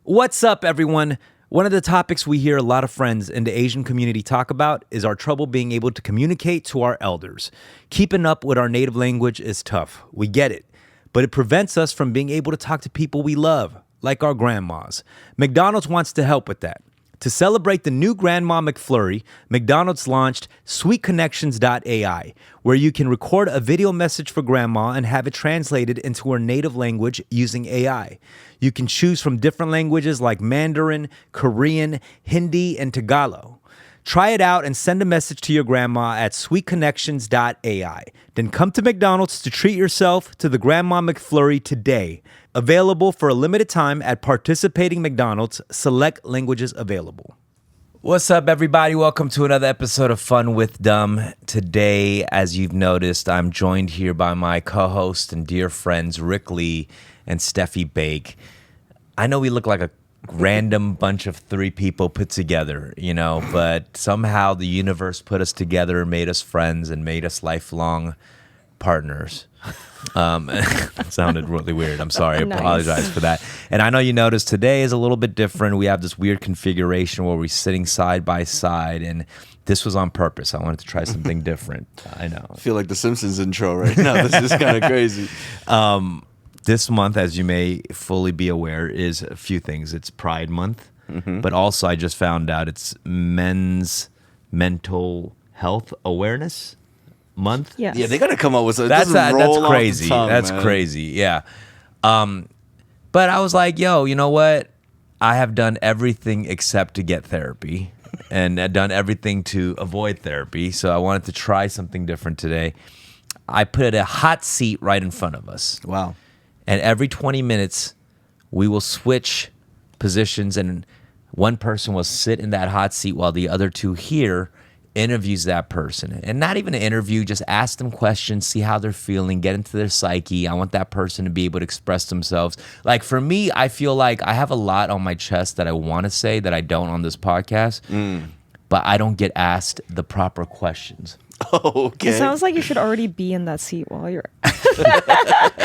What's up, everyone? One of the topics we hear a lot of friends in the Asian community talk about is our trouble being able to communicate to our elders. Keeping up with our native language is tough. We get it. But it prevents us from being able to talk to people we love, like our grandmas. McDonald's wants to help with that. To celebrate the new Grandma McFlurry, McDonald's launched SweetConnections.ai, where you can record a video message for grandma and have it translated into her native language using AI. You can choose from different languages like Mandarin, Korean, Hindi, and Tagalog. Try it out and send a message to your grandma at SweetConnections.ai. Then come to McDonald's to treat yourself to the Grandma McFlurry today. Available for a limited time at participating McDonald's. Select languages available. What's up, everybody? Welcome to another episode of Fun with Dumb. Today, as you've noticed, I'm joined here by my co-host and dear friends Rick Lee and Steffi Bake. I know we look like a random bunch of three people put together, but somehow the universe put us together, made us friends, and made us lifelong partners. It sounded really weird. I'm sorry. I apologize for that. And I know you noticed today is a little bit different. We have this weird configuration where we're sitting side by side, and this was on purpose. I wanted to try something different. I know. I feel like the Simpsons intro right now. This is kind of crazy. This month, as you may fully be aware, is a few things. It's Pride Month, but also I just found out it's Men's Mental Health Awareness Month. Yes. Yeah, they got to come up with something. That's crazy. That's crazy. Yeah. But I was like, yo, you know what? I have done everything except to get therapy and I've done everything to avoid therapy. So I wanted to try something different today. I put a hot seat right in front of us. Wow. And every 20 minutes, we will switch positions and one person will sit in that hot seat while the other two here interviews that person. And not even an interview, just ask them questions, see how they're feeling, get into their psyche. I want that person to be able to express themselves. Like for me, I feel like I have a lot on my chest that I want to say that I don't on this podcast, but I don't get asked the proper questions. Okay. It sounds like you should already be in that seat while you're...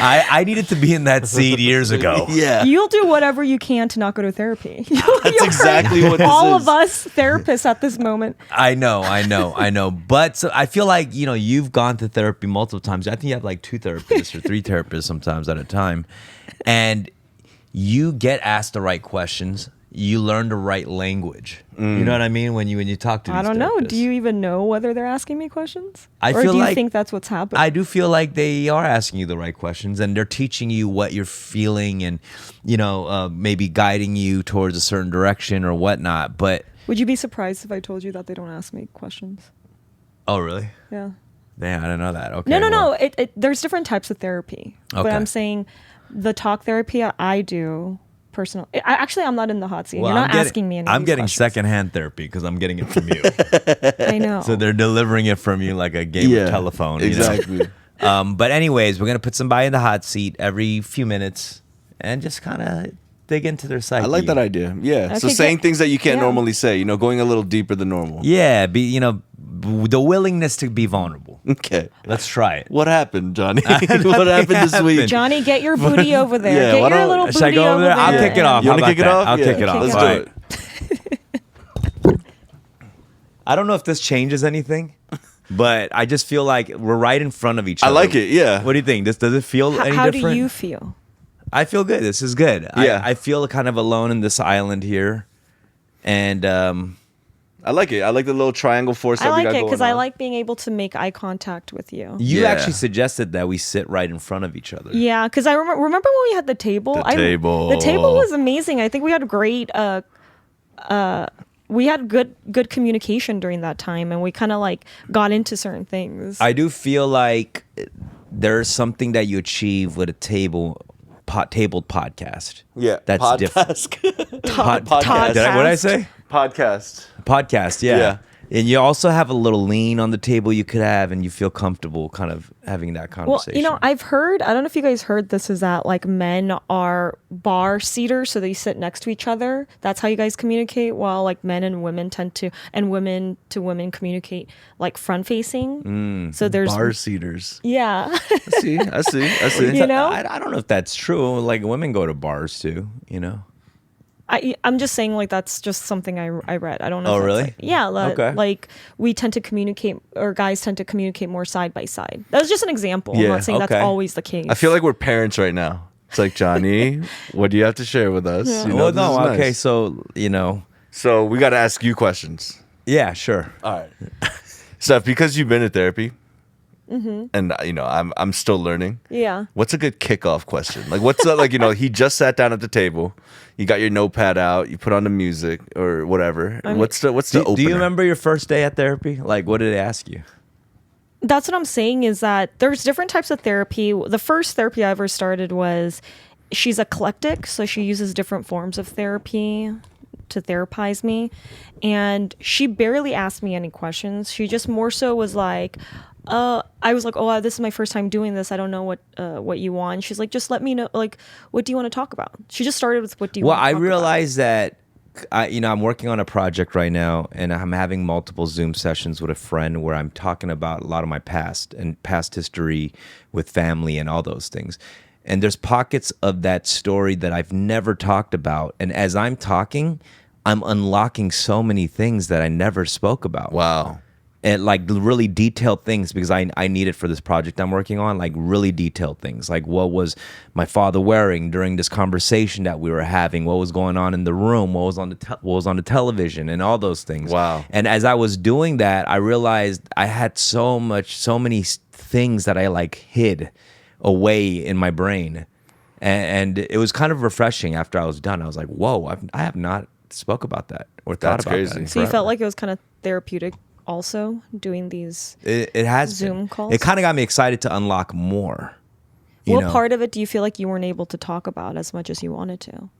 I needed to be in that seat years ago. Yeah. You'll do whatever you can to not go to therapy. That's exactly what this all is. of us therapists at this moment. I know. But so I feel like, you've gone to therapy multiple times. I think you have like 2 therapists or 3 therapists sometimes at a time. And you get asked the right questions. You learn the right language. You know what I mean? When you talk to these I don't know. therapists. Do you even know whether they're asking me questions? Or do you think that's what's happening? I do feel like they are asking you the right questions and they're teaching you what you're feeling and, maybe guiding you towards a certain direction or whatnot. But would you be surprised if I told you that they don't ask me questions? Oh, really? Yeah. Damn, I didn't know that. Okay. No. There's different types of therapy. Okay. But I'm saying the talk therapy I do... personal. I'm not in the hot seat. Well, You're not asking me any of I'm these getting questions. secondhand therapy because I'm getting it from you. I know. So they're delivering it from you like a game of telephone. Exactly. But anyways, we're going to put somebody in the hot seat every few minutes and just kind of dig into their psyche. I like that idea. Yeah. Okay, so saying things that you can't yeah. normally say, going a little deeper than normal. Yeah, the willingness to be vulnerable. Okay. Let's try it. What happened, Johnny? What happened this week? Johnny, get your booty over there. Yeah, Get why your don't- little Should booty I go over there? I'll kick it off. You How want to about kick it that? off? I'll Yeah. kick it off. Let's All do right. it. I don't know if this changes anything, but I just feel like we're right in front of each I other. like it, yeah. What do you think? Does it feel any How different? do you feel? I feel good. This is good. Yeah. I feel kind of alone in this island here. And I like it. I like the little triangle force that I we like got it because going I on. like being able to make eye contact with you. you Yeah. actually suggested that we sit right in front of each other. Yeah, because I remember when we had the table. The table. The table was amazing. I think we had great. We had good communication during that time, and we kind of like got into certain things. I do feel like there's something that you achieve with a tabled podcast. Yeah. That's podcast. Podcast. What did I say? Podcast. Podcast, yeah. Yeah. And you also have a little lean on the table you could have, and you feel comfortable kind of having that Well, conversation. I've heard, I don't know if you guys heard this, is that like men are bar seaters, so they sit next to each other. That's how you guys communicate, while like men and women tend to, and women to women communicate like front facing. So there's Bar seaters. Yeah. I see. You know? I don't know if that's true. Like women go to bars too, you know. I'm just saying like that's just something I read. I don't know. Oh, if that's, really? like- yeah. Okay. Like we tend to communicate, or guys tend to communicate more side by side. That was just an example. I'm Yeah, not saying okay. that's always the case. I feel like we're parents right now. It's like, Johnny, what do you have to share with us? Yeah. You know, Well, this no, is okay, nice. so So we got to ask you questions. yeah, sure. All right. Steph, because you've been in therapy, Mm-hmm. and I'm still learning. Yeah. What's a good kickoff question? Like, what's the, like, he just sat down at the table, you got your notepad out, you put on the music or whatever. What's the opener? Do you remember your first day at therapy? Like, what did they ask you? That's what I'm saying is that there's different types of therapy. The first therapy I ever started was she's eclectic, so she uses different forms of therapy to therapize me. And she barely asked me any questions. She just more so was like, I was like, oh, this is my first time doing this. I don't know what you want. She's like, just let me know. Like, what do you want to talk about? She just started with, what do you Well, want to I talk realized that I'm working on a project right now, and I'm having multiple Zoom sessions with a friend where I'm talking about a lot of my past and past history with family and all those things. And there's pockets of that story that I've never talked about. And as I'm talking, I'm unlocking so many things that I never spoke about. Wow. And like really detailed things, because I need it for this project I'm working on, like really detailed things, like what was my father wearing during this conversation that we were having, what was going on in the room, what was on the television, and all those things. Wow. And as I was doing that, I realized I had so many things that I like hid away in my brain, and it was kind of refreshing after I was done. I was like, whoa, I have not spoke about that or thought That's about crazy. that. So you forever. felt like it was kind of therapeutic also doing these. It has Zoom been. calls? It kind of got me excited to unlock more. you What know? part of it do you feel like you weren't able to talk about as much as you wanted to?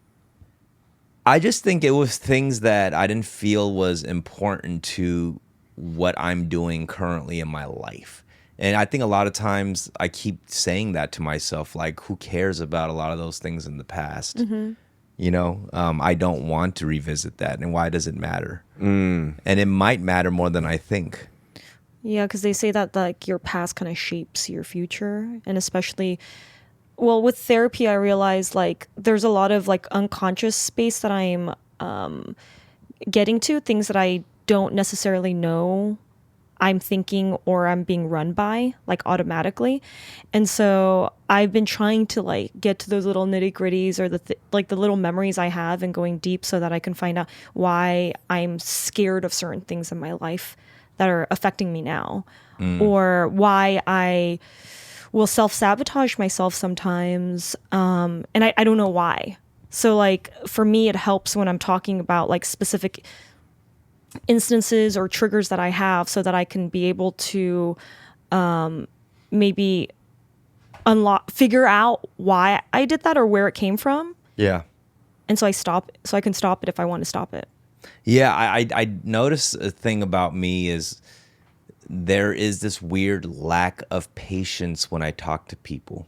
I just think it was things that I didn't feel was important to what I'm doing currently in my life. And I think a lot of times I keep saying that to myself, like, who cares about a lot of those things in the past? Mm-hmm. You know, I don't want to revisit that. And why does it matter? And it might matter more than I think. Yeah, because they say that like your past kind of shapes your future, and especially, well, with therapy, I realized like there's a lot of like unconscious space that I'm getting to, things that I don't necessarily know I'm thinking or I'm being run by like automatically. And so I've been trying to like get to those little nitty gritties or like the little memories I have and going deep so that I can find out why I'm scared of certain things in my life that are affecting me now, or why I will self-sabotage myself sometimes. And I don't know why. So like for me, it helps when I'm talking about like specific instances or triggers that I have so that I can be able to maybe figure out why I did that or where it came from. Yeah. And so I can stop it if I want to stop it. Yeah, I noticed a thing about me is there is this weird lack of patience when I talk to people.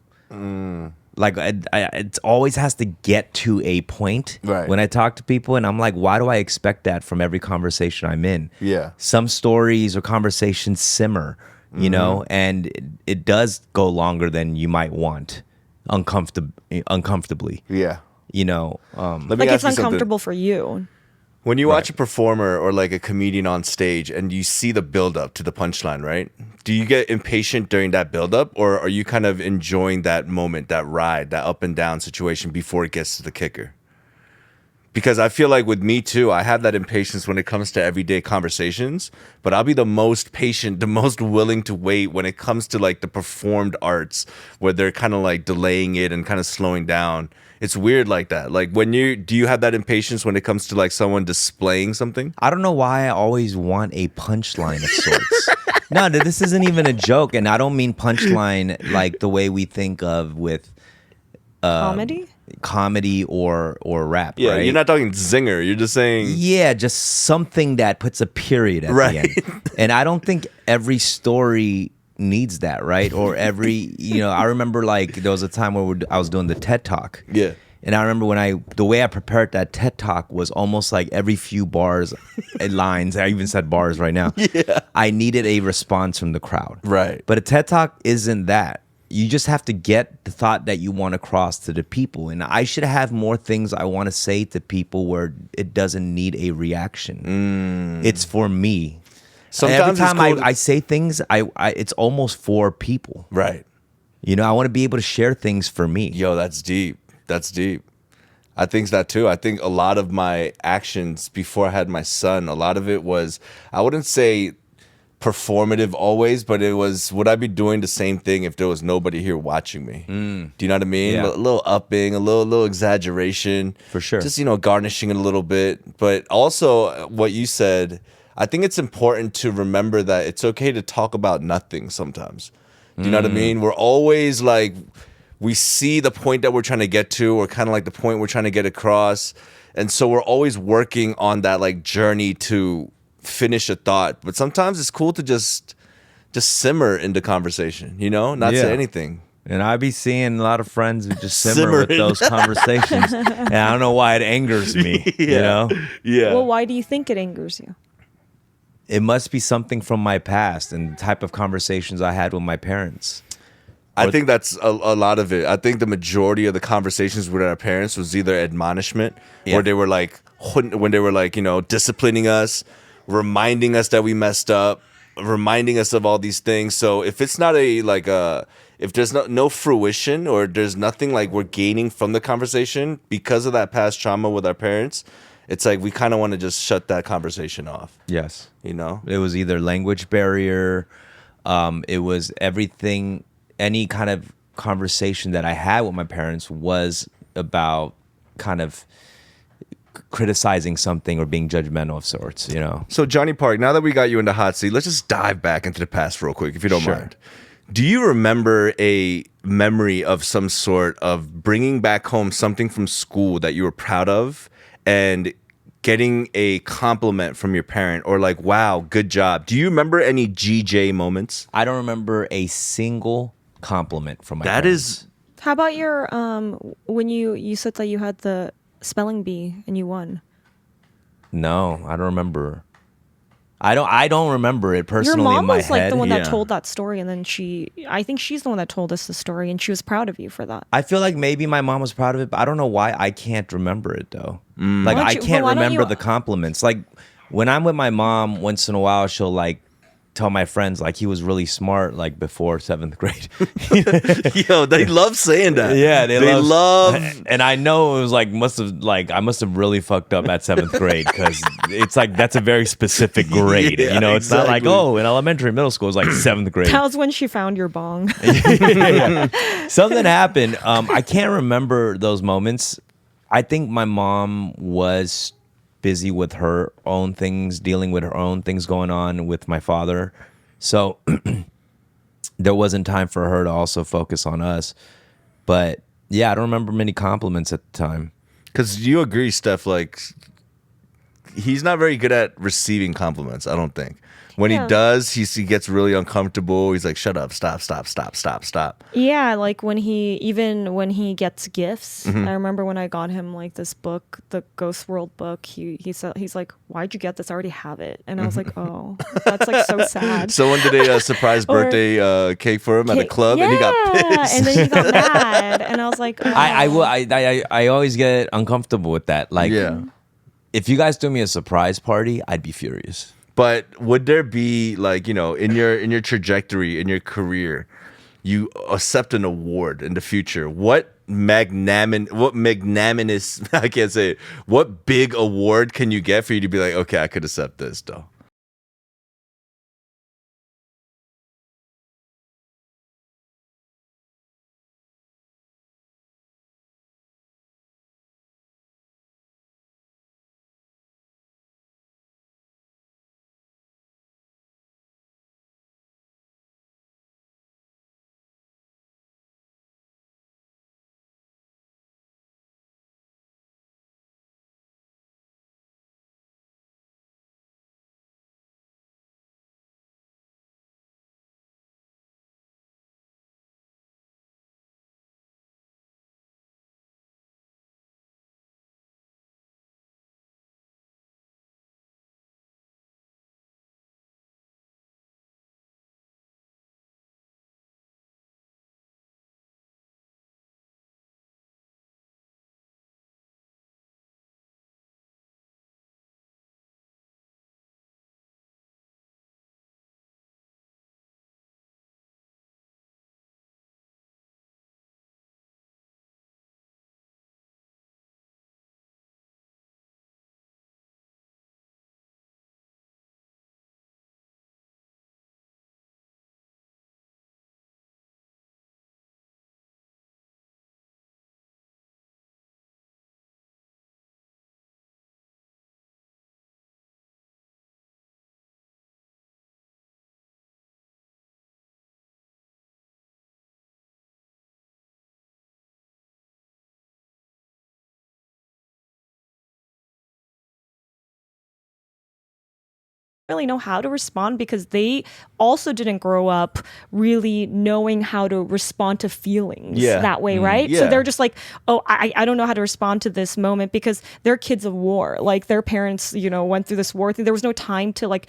Like it always has to get to a point Right. when I talk to people, and I'm like, why do I expect that from every conversation I'm in? Yeah. Some stories or conversations simmer, you know, and it does go longer than you might want, uncomfortably. Yeah. You know, Let me Like ask it's you something. uncomfortable for you. When you watch a performer or like a comedian on stage and you see the build up to the punchline, right? Do you get impatient during that build up, or are you kind of enjoying that moment, that ride, that up and down situation before it gets to the kicker? Because I feel like with me too, I have that impatience when it comes to everyday conversations, but I'll be the most patient, the most willing to wait when it comes to like the performed arts where they're kind of like delaying it and kind of slowing down. It's weird like that. Like do you have that impatience when it comes to like someone displaying something? I don't know why I always want a punchline of sorts. No, this isn't even a joke, and I don't mean punchline like the way we think of with comedy or rap. Yeah, right? you're not talking zinger. You're just saying Yeah, just something that puts a period at Right. the end. And I don't think every story needs that, right? Or every, I remember like there was a time where I was doing the TED Talk. Yeah. And I remember the way I prepared that TED Talk was almost like every few bars and lines. I even said bars right now. Yeah. I needed a response from the crowd. Right. But a TED Talk isn't that. you just have to get the thought that you want across to the people. And I should have more things I want to say to people where it doesn't need a reaction. It's for me. Sometimes Every it's time cool to- I say things, it's almost for people. Right. You know, I want to be able to share things for me. Yo, that's deep. That's deep. I think that too. I think a lot of my actions before I had my son, a lot of it was, I wouldn't say performative always, but it was, would I be doing the same thing if there was nobody here watching me? Do you know what I mean? Yeah. A little upping, a little exaggeration. For sure. Just, garnishing it a little bit. But also what you said, I think it's important to remember that it's okay to talk about nothing sometimes. Do you know what I mean? We're always like, we see the point that we're trying to get to, or kind of like the point we're trying to get across. And so we're always working on that like journey to finish a thought. But sometimes it's cool to just simmer into conversation, not Yeah. say anything. And I be seeing a lot of friends who just simmer with Simmering. those conversations. And I don't know why it angers me, you know? Yeah. Well, why do you think it angers you? It must be something from my past and the type of conversations I had with my parents. I think that's a lot of it. I think the majority of the conversations with our parents was either admonishment, Yeah. or they were like, when they were like, disciplining us, reminding us that we messed up, reminding us of all these things. So if it's not if there's no fruition, or there's nothing like we're gaining from the conversation because of that past trauma with our parents, it's like we kind of want to just shut that conversation off, Yes. It It was either language barrier, it was everything, any kind of conversation that I had with my parents was about kind of criticizing something or being judgmental of sorts, So Johnny Park, now that we got you in the hot seat, let's just dive back into the past real quick, if you don't Sure. mind. Do you remember a memory of some sort of bringing back home something from school that you were proud of and getting a compliment from your parent, or like, wow, good job? Do you remember any GJ moments? I don't remember a single compliment from my That parents. is, How about your when you said that you had the spelling bee and you won? No, I don't remember. I don't remember it Your personally mom in my was like head. the one that Yeah. told that story, and then I think she's the one that told us the story, and she was proud of you for that. I feel like maybe my mom was proud of it, but I don't know why I can't remember it though. Like Why don't I you- can't why don't remember you- the compliments. Like when I'm with my mom, once in a while she'll like tell my friends like he was really smart like before 7th grade. yo, they love saying that. Yeah, they love. and I know it was like I must have really fucked up at 7th grade because it's like that's a very specific grade. Yeah, It's not like exactly. in elementary, middle school, it's like 7th grade. That was when she found your bong. Something happened. I can't remember those moments. I think my mom was busy with her own things, dealing with her own things going on with my father. So there wasn't time for her to also focus on us. But yeah, I don't remember many compliments at the time. Because you agree, Steph, like, he's not very good at receiving compliments, I don't think. When he Yeah. does, he gets really uncomfortable. He's like, shut up, stop. Yeah, like when he gets gifts. Mm-hmm. I remember when I got him like this book, the Ghost World book. He's like, "Why'd you get this? I already have it." And I was like, "Oh, that's like so sad." Someone did a surprise Or- birthday cake for him at a club, and he got Yeah, pissed. and then he got mad, and I was like, oh. I always get uncomfortable with that. Like, Yeah. if you guys do me a surprise party, I'd be furious. But would there be like, in your trajectory, in your career, you accept an award in the future? What magnanimous, I can't say it. What big award can you get for you to be like, okay, I could accept this though? really know how to respond because they also didn't grow up really knowing how to respond to feelings Yeah. that way, right? So Yeah. they're just like, oh, I don't know how to respond to this moment because they're kids of war. Like their parents, went through this war thing. There was no time to like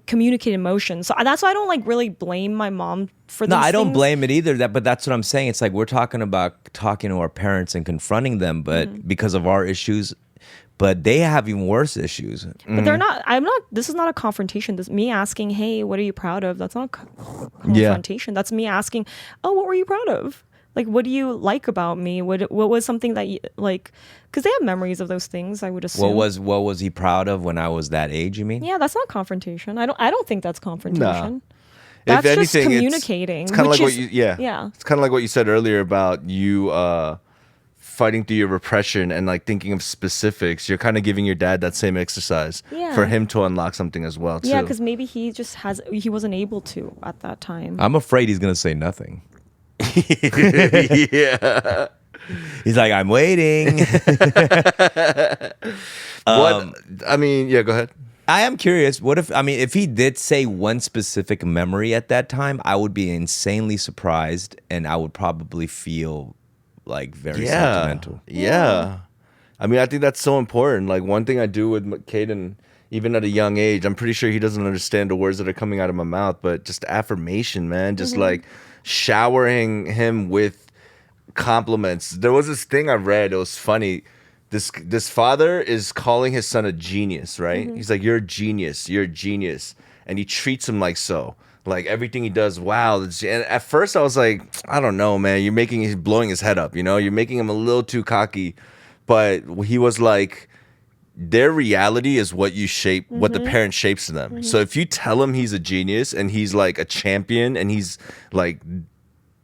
communicate emotions. So that's why I don't like really blame my mom for No, these I don't things. blame it either. But that's what I'm saying. It's like we're talking about talking to our parents and confronting them, but Mm-hmm. because of our issues, but they have even worse issues. But they're not. This is not a confrontation. This me asking, "Hey, what are you proud of?" That's not a Yeah. confrontation. That's me asking, "Oh, what were you proud of? Like, what do you like about me? What was something that you like?" Because they have memories of those things. I would assume. What was he proud of when I was that age? You mean? Yeah, that's not confrontation. I don't think that's confrontation. If That's just anything, communicating. It's kind of which like what is- you, yeah. Yeah. It's kind of like what you said earlier about you fighting through your repression and like thinking of specifics. You're kind of giving your dad that same exercise Yeah. for him to unlock something as well, too. Yeah, because maybe he wasn't able to at that time. I'm afraid he's gonna say nothing. yeah. He's like, I'm waiting. What? I mean, yeah. Go ahead. I am curious. What if he did say one specific memory at that time, I would be insanely surprised and I would probably feel like very sentimental. Yeah. I mean, I think that's so important. Like one thing I do with Caden, even at a young age, I'm pretty sure he doesn't understand the words that are coming out of my mouth, but just affirmation, man. Just like showering him with compliments. There was this thing I read. It was funny. This father is calling his son a genius, right? He's like, "You're a genius. You're a genius," and he treats him like so. Like everything he does, wow. And at first, I was like, I don't know, man. He's blowing his head up. You're making him a little too cocky. But he was like, their reality is what you shape, what the parent shapes to them. So if you tell him he's a genius and he's like a champion and he's like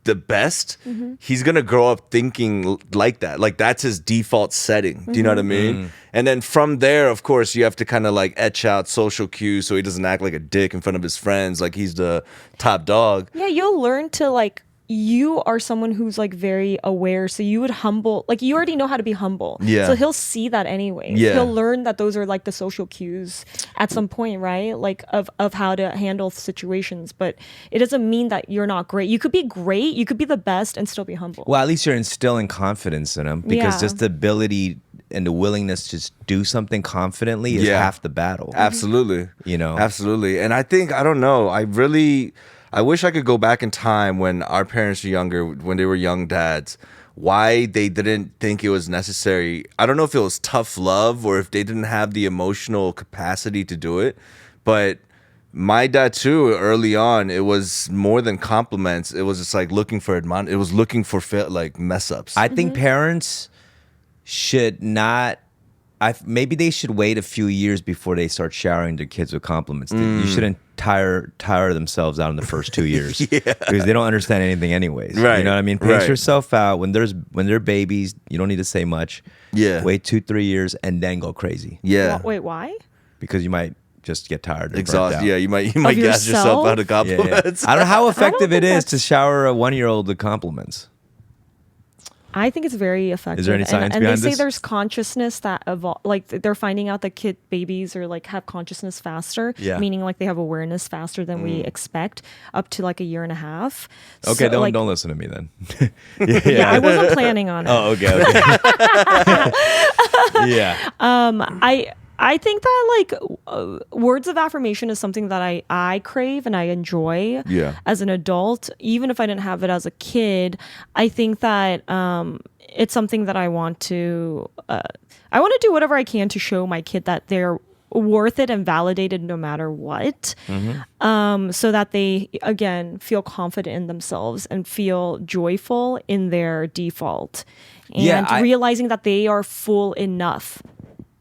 the best, he's gonna grow up thinking like that. Like that's his default setting. Do you know what I mean? And then from there, of course, you have to kind of like etch out social cues so he doesn't act like a dick in front of his friends, like he's the top dog. Yeah, you'll learn to like you are someone who's like very aware, so you would humble, like you already know how to be humble. Yeah. So he'll see that anyway. Yeah. He'll learn that those are like the social cues at some point, right? Like of how to handle situations. But it doesn't mean that you're not great. You could be great, you could be the best and still be humble. Well, at least you're instilling confidence in him because Yeah. just the ability and the willingness to just do something confidently is Yeah. half the battle. Absolutely. Absolutely. And I think, I don't know, I wish I could go back in time when our parents were younger, when they were young dads, why they didn't think it was necessary. I don't know if it was tough love or if they didn't have the emotional capacity to do it. But my dad too, early on, it was more than compliments. It was just like looking for it was looking for like mess ups. I think parents should not. Maybe they should wait a few years before they start showering their kids with compliments. You shouldn't tire themselves out in the first 2 years because they don't understand anything anyways. Right, You know what I mean? Pace right. yourself out when they're babies. You don't need to say much. Yeah. Wait 2-3 years and then go crazy yeah. Wait, why? because you might just get tired. And burnt Exhaust. out. Yeah, you might gas yourself yourself? out of Yeah, yeah. compliments. I don't know how effective it think is to shower a 1-year-old with compliments. I think it's very effective. there any science and they behind say this? there's consciousness that evolve. Like they're finding out that babies are like have consciousness faster, Yeah. meaning like they have awareness faster than we expect, up to like a year and a half. Okay, So, like, don't listen to me then. Yeah, I wasn't planning on it. Oh, okay. Yeah. I think that like words of affirmation is something that I crave and I enjoy Yeah. as an adult. Even if I didn't have it as a kid, I think that it's something that I want to do whatever I can to show my kid that they're worth it and validated no matter what, so that they again feel confident in themselves and feel joyful in their default, and Yeah, realizing that they are full enough.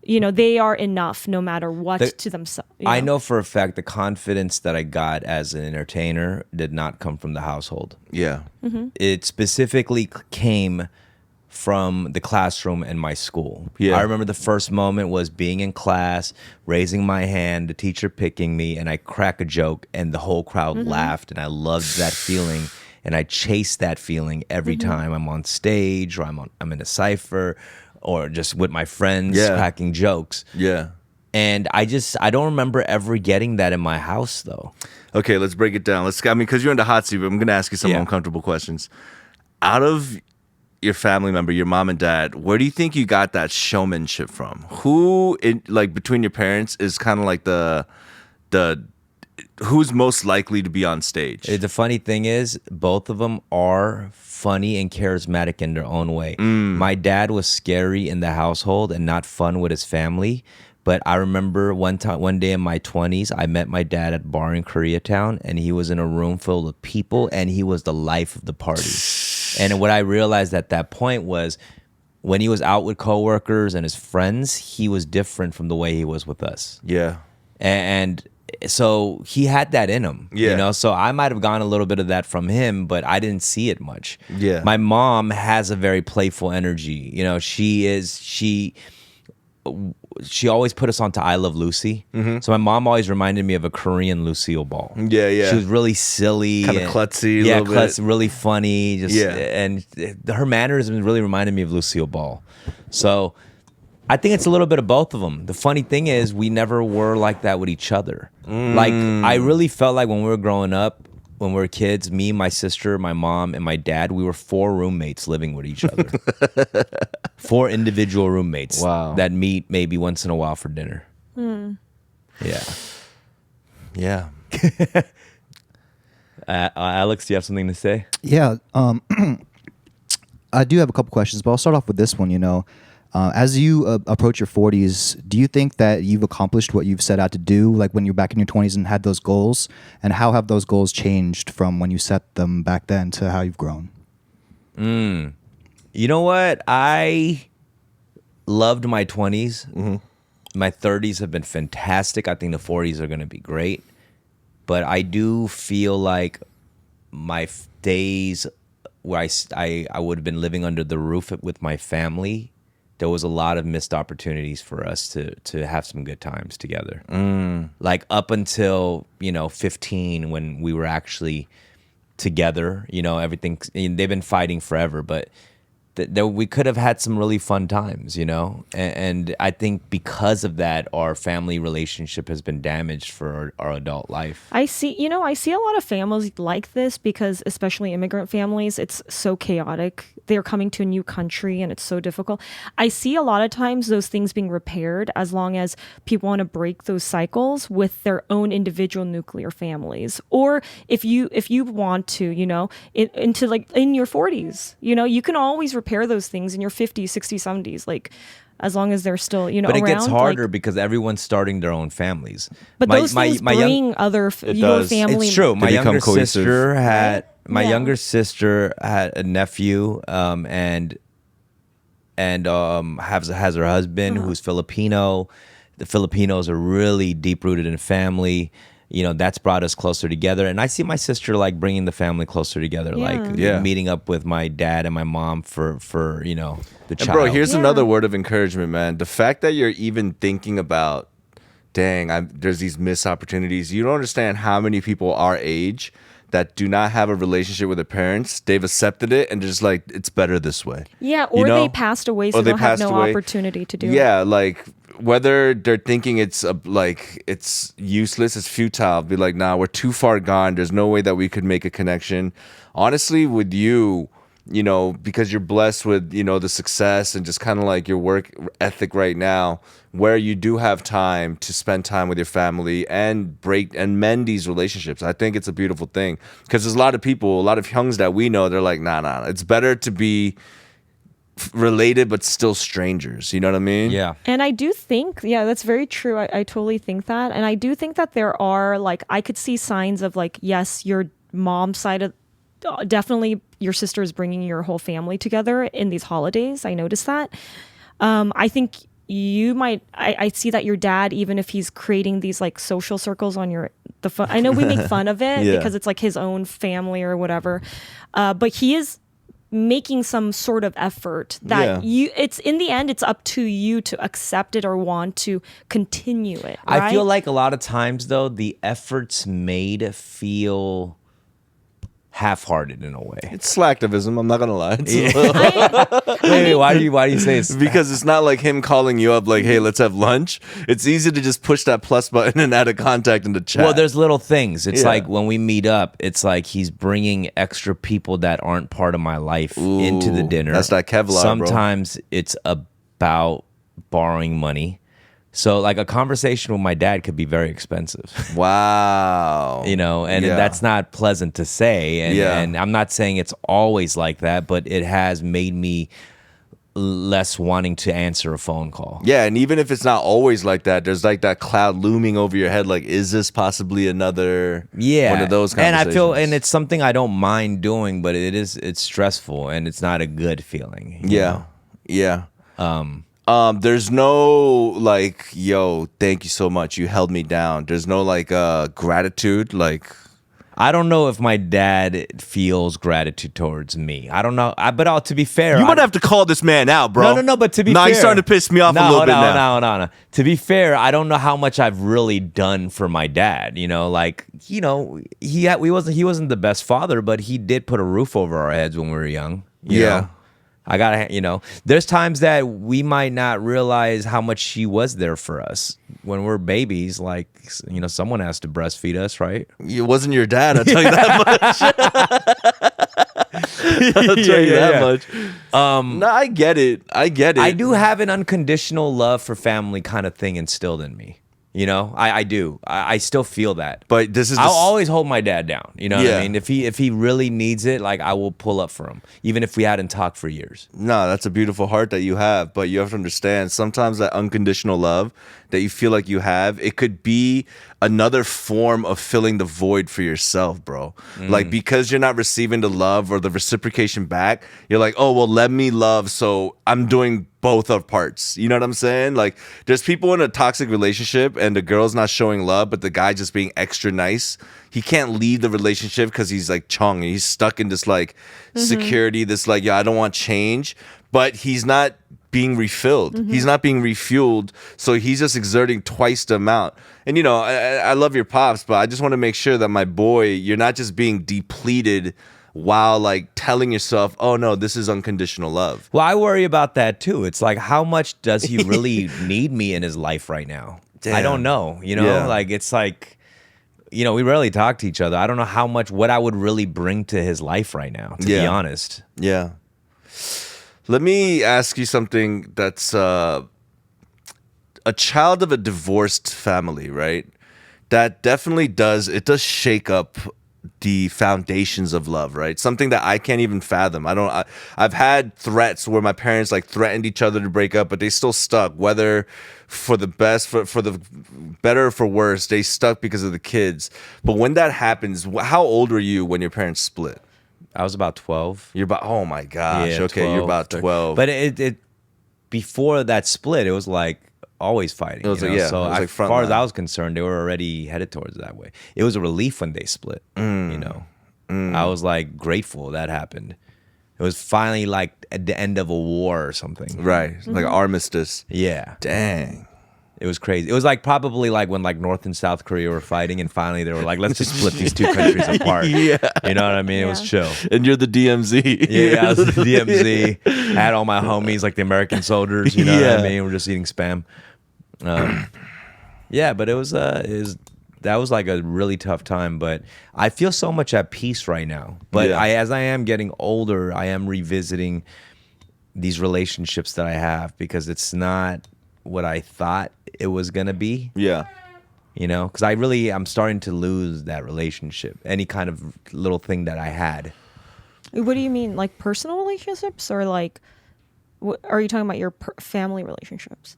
They are enough no matter what to themselves. I know for a fact the confidence that I got as an entertainer did not come from the household. Yeah. It specifically came from the classroom and my school. Yeah. I remember the first moment was being in class, raising my hand, the teacher picking me, and I crack a joke, and the whole crowd laughed, and I loved that feeling. And I chase that feeling every time I'm on stage or I'm in a cipher or just with my friends Yeah. cracking jokes. Yeah. And I don't remember ever getting that in my house though. Okay, let's break it down. Because you're in the hot seat, but I'm gonna ask you some Yeah. uncomfortable questions. Out of your family member, your mom and dad, where do you think you got that showmanship from? Between your parents is kind of like the who's most likely to be on stage? The funny thing is, both of them are funny and charismatic in their own way. My dad was scary in the household and not fun with his family. But I remember one day in my 20s, I met my dad at a bar in Koreatown, and he was in a room full of people, and he was the life of the party. And what I realized at that point was, when he was out with coworkers and his friends, he was different from the way he was with us. Yeah. And so he had that in him, Yeah. you know. So I might have gotten a little bit of that from him, but I didn't see it much. Yeah. My mom has a very playful energy. You know, she always put us onto I Love Lucy. So my mom always reminded me of a Korean Lucille Ball. Yeah, yeah. She was really silly, Kinda and- klutzy a yeah, little bit. really funny. Just Yeah. and her mannerisms really reminded me of Lucille Ball. So I think it's a little bit of both of them. The funny thing is, we never were like that with each other. Like, I really felt like when we were growing up, when we were kids, me, my sister, my mom, and my dad, we were 4 roommates living with each other. 4 individual roommates Wow. that meet maybe once in a while for dinner. Yeah. Yeah. Alex, do you have something to say? Yeah, I do have a couple questions, but I'll start off with this one. As you approach your 40s, do you think that you've accomplished what you've set out to do, like when you're back in your 20s and had those goals? And how have those goals changed from when you set them back then to how you've grown? You know what? I loved my 20s. My 30s have been fantastic. I think the 40s are going to be great. But I do feel like my days where I would have been living under the roof with my family, there was a lot of missed opportunities for us to have some good times together. Like up until, 15, when we were actually together, everything, they've been fighting forever, but we could have had some really fun times, and I think because of that, our family relationship has been damaged for our adult life. I see a lot of families like this because, especially immigrant families, it's so chaotic. They're coming to a new country and it's so difficult. I see a lot of times those things being repaired as long as people want to break those cycles with their own individual nuclear families. Or if you want to, into like in your 40s, you can always repair those things in your 50s, 60s, 70s, like as long as they're still, But it around, gets harder like, because everyone's starting their own families. but those things bring other your does. family. It's true. My become younger cohesive. sister had Yeah. younger sister had a nephew, and has her husband who's Filipino. The Filipinos are really deep rooted in family. That's brought us closer together, and I see my sister like bringing the family closer together, like Yeah. meeting up with my dad and my mom for the And child. bro, here's Yeah. another word of encouragement, man. The fact that you're even thinking about, there's these missed opportunities. You don't understand how many people our age that do not have a relationship with their parents. They've accepted it and they're just like, it's better this way. Yeah, or they passed away, so Or they they'll have passed no away. opportunity to do it. Yeah, like whether they're thinking it's useless, it's futile. Be like, nah, we're too far gone. There's no way that we could make a connection. Honestly, with you, because you're blessed with, the success and just kind of like your work ethic right now, where you do have time to spend time with your family and break and mend these relationships. I think it's a beautiful thing because there's a lot of people, a lot of youngs that we know, they're like, nah, it's better to be related but still strangers. You know what I mean? Yeah. And I do think, that's very true. I totally think that. And I do think that there are, like, I could see signs of, like, yes, your mom's side of, definitely your sister is bringing your whole family together in these holidays. I noticed that. I think you might, I see that your dad, even if he's creating these like social circles on the phone, I know we make fun of it Yeah. because it's like his own family or whatever. But he is making some sort of effort that it's in the end, it's up to you to accept it or want to continue it. Right? I feel like a lot of times though, the efforts made feel half-hearted in a way. It's slacktivism. I'm not gonna lie. It's Wait, why do you say it's because it's not like him calling you up like, hey, let's have lunch. It's easy to just push that plus button and add a contact in the chat. Well, there's little things. It's Yeah. like when we meet up, it's like he's bringing extra people that aren't part of my life into the Ooh, dinner. that's that Kevlar, bro. Sometimes it's about borrowing money. So like a conversation with my dad could be very expensive. Wow. You know, and Yeah. that's not pleasant to say. And, Yeah. and I'm not saying it's always like that, but it has made me less wanting to answer a phone call. Yeah, and even if it's not always like that, there's like that cloud looming over your head. Like, is this possibly another one of those and conversations? I feel, and it's something I don't mind doing, but it's stressful and it's not a good feeling. you Yeah. know? Yeah. There's no like, yo, thank you so much. You held me down. There's no like gratitude. Like, I don't know if my dad feels gratitude towards me. I don't know. But to be fair, you might have to call this man out, bro. No. But to be now fair, he's starting to piss me off a little bit now. No. To be fair, I don't know how much I've really done for my dad. You know, like he wasn't the best father, but he did put a roof over our heads when we were young. You Yeah. know? I gotta, there's times that we might not realize how much she was there for us when we're babies. Like, someone has to breastfeed us, right? It wasn't your dad, I'll tell you that much. I'll tell you that much. No, I get it. I do have an unconditional love for family kind of thing instilled in me. I do. I still feel that. But this is I'll always hold my dad down. You know what Yeah. I mean? If he really needs it, like I will pull up for him, even if we hadn't talked for years. No, that's a beautiful heart that you have, but you have to understand sometimes that unconditional love that you feel like you have, it could be another form of filling the void for yourself, bro. Like because you're not receiving the love or the reciprocation back, you're like, oh, well, let me love, so I'm doing both of parts. You know what I'm saying? Like there's people in a toxic relationship and the girl's not showing love, but the guy just being extra nice. He can't leave the relationship because he's like Chung and he's stuck in this like security, this like, I don't want change, but he's not being refilled. He's not being refueled. So he's just exerting twice the amount. And I love your pops, but I just want to make sure that my boy, you're not just being depleted while like telling yourself, oh no, this is unconditional love. Well, I worry about that too. It's like, how much does he really need me in his life right now? I Damn. don't know. Yeah. Like it's like, we rarely talk to each other. I don't know what I would really bring to his life right now, to be Yeah. honest. Yeah. Let me ask you something that's a child of a divorced family, right? That definitely does shake up the foundations of love, right? Something that I can't even fathom. I've had threats where my parents like threatened each other to break up, but they still stuck, whether for the best, for the better or for worse, they stuck because of the kids. But when that happens, how old were you when your parents split? I was about 12. You're about, oh my gosh, Yeah, okay, you're 12, about 13. 12. But it before that split, it was like always fighting. It was you like, know? yeah, So it was like as front far as line. I was concerned, they were already headed towards that way. It was a relief when they split. I was like grateful that happened. It was finally like at the end of a war or something. Right, like armistice. Yeah. Dang. It was crazy. It was like probably like when like North and South Korea were fighting, and finally they were like, let's just split these two countries apart. Yeah. You know what I mean? It was chill. And you're the DMZ. Yeah, I was at the DMZ. I had all my homies, like the American soldiers. You know what Yeah. I mean? We're just eating spam. Yeah, but it was that was like a really tough time. But I feel so much at peace right now. But Yeah. as I am getting older, I am revisiting these relationships that I have because it's not what I thought it was gonna be. Yeah. Because I'm starting to lose that relationship. Any kind of little thing that I had. What do you mean, like personal relationships, or like, are you talking about your family relationships?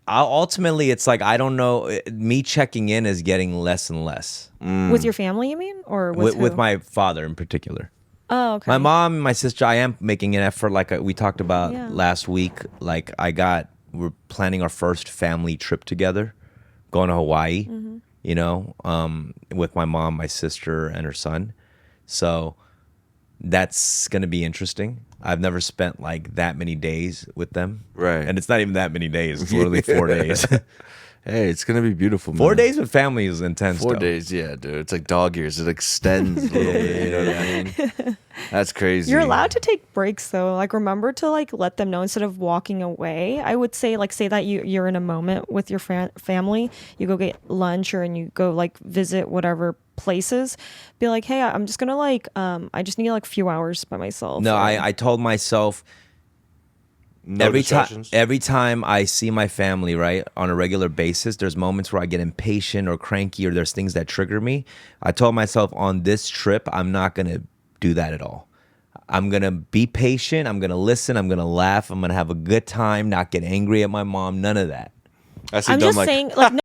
Ultimately, it's like, I don't know. Me checking in is getting less and less With your family, you mean, or with with who? my father in particular. Oh, okay. My mom and my sister, I am making an effort. Like we talked about Yeah. last week. Like we're planning our first family trip together, going to Hawaii. With my mom, my sister, and her son. So that's gonna be interesting. I've never spent like that many days with them. Right. And it's not even that many days. It's literally 4 days. Hey, it's gonna be beautiful. 4 man. days with family is intense. 4 though. days, yeah, dude. It's like dog years. It extends a little bit. You know what I mean? That's crazy. You're allowed to take breaks though. Like remember to like let them know instead of walking away. I would say like say that you're in a moment with your family. You go get lunch or and you go like visit whatever places. Be like, hey, I'm just gonna like I just need like a few hours by myself. No, Or- I told myself No distractions. every time I see my family, right, on a regular basis, there's moments where I get impatient or cranky or there's things that trigger me. I told myself on this trip, I'm not going to do that at all. I'm going to be patient. I'm going to listen. I'm going to laugh. I'm going to have a good time, not get angry at my mom. None of that. I see I'm dumb, just like, saying like no,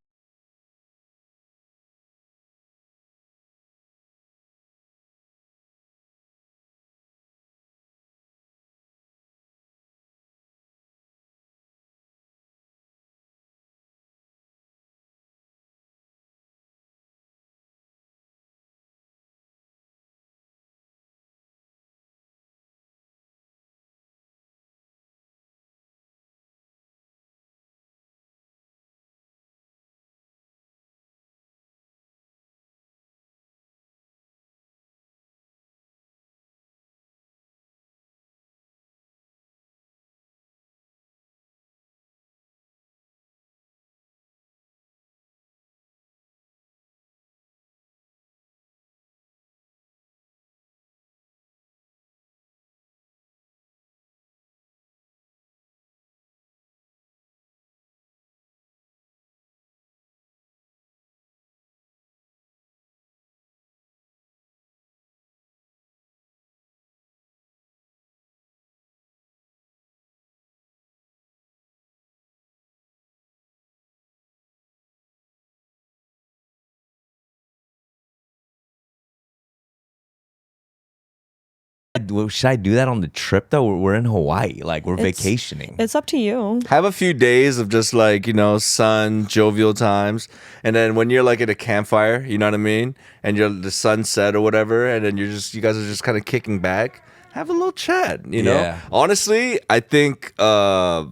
Should I do that on the trip though? We're in Hawaii, like we're It's- vacationing. it's up to you. have a few days of just like, you know, sun, jovial times. And then when you're like at a campfire, you know what I mean? And you're the sunset or whatever, and then you guys are just kind of kicking back, have a little chat, you know? Yeah. Honestly, I think a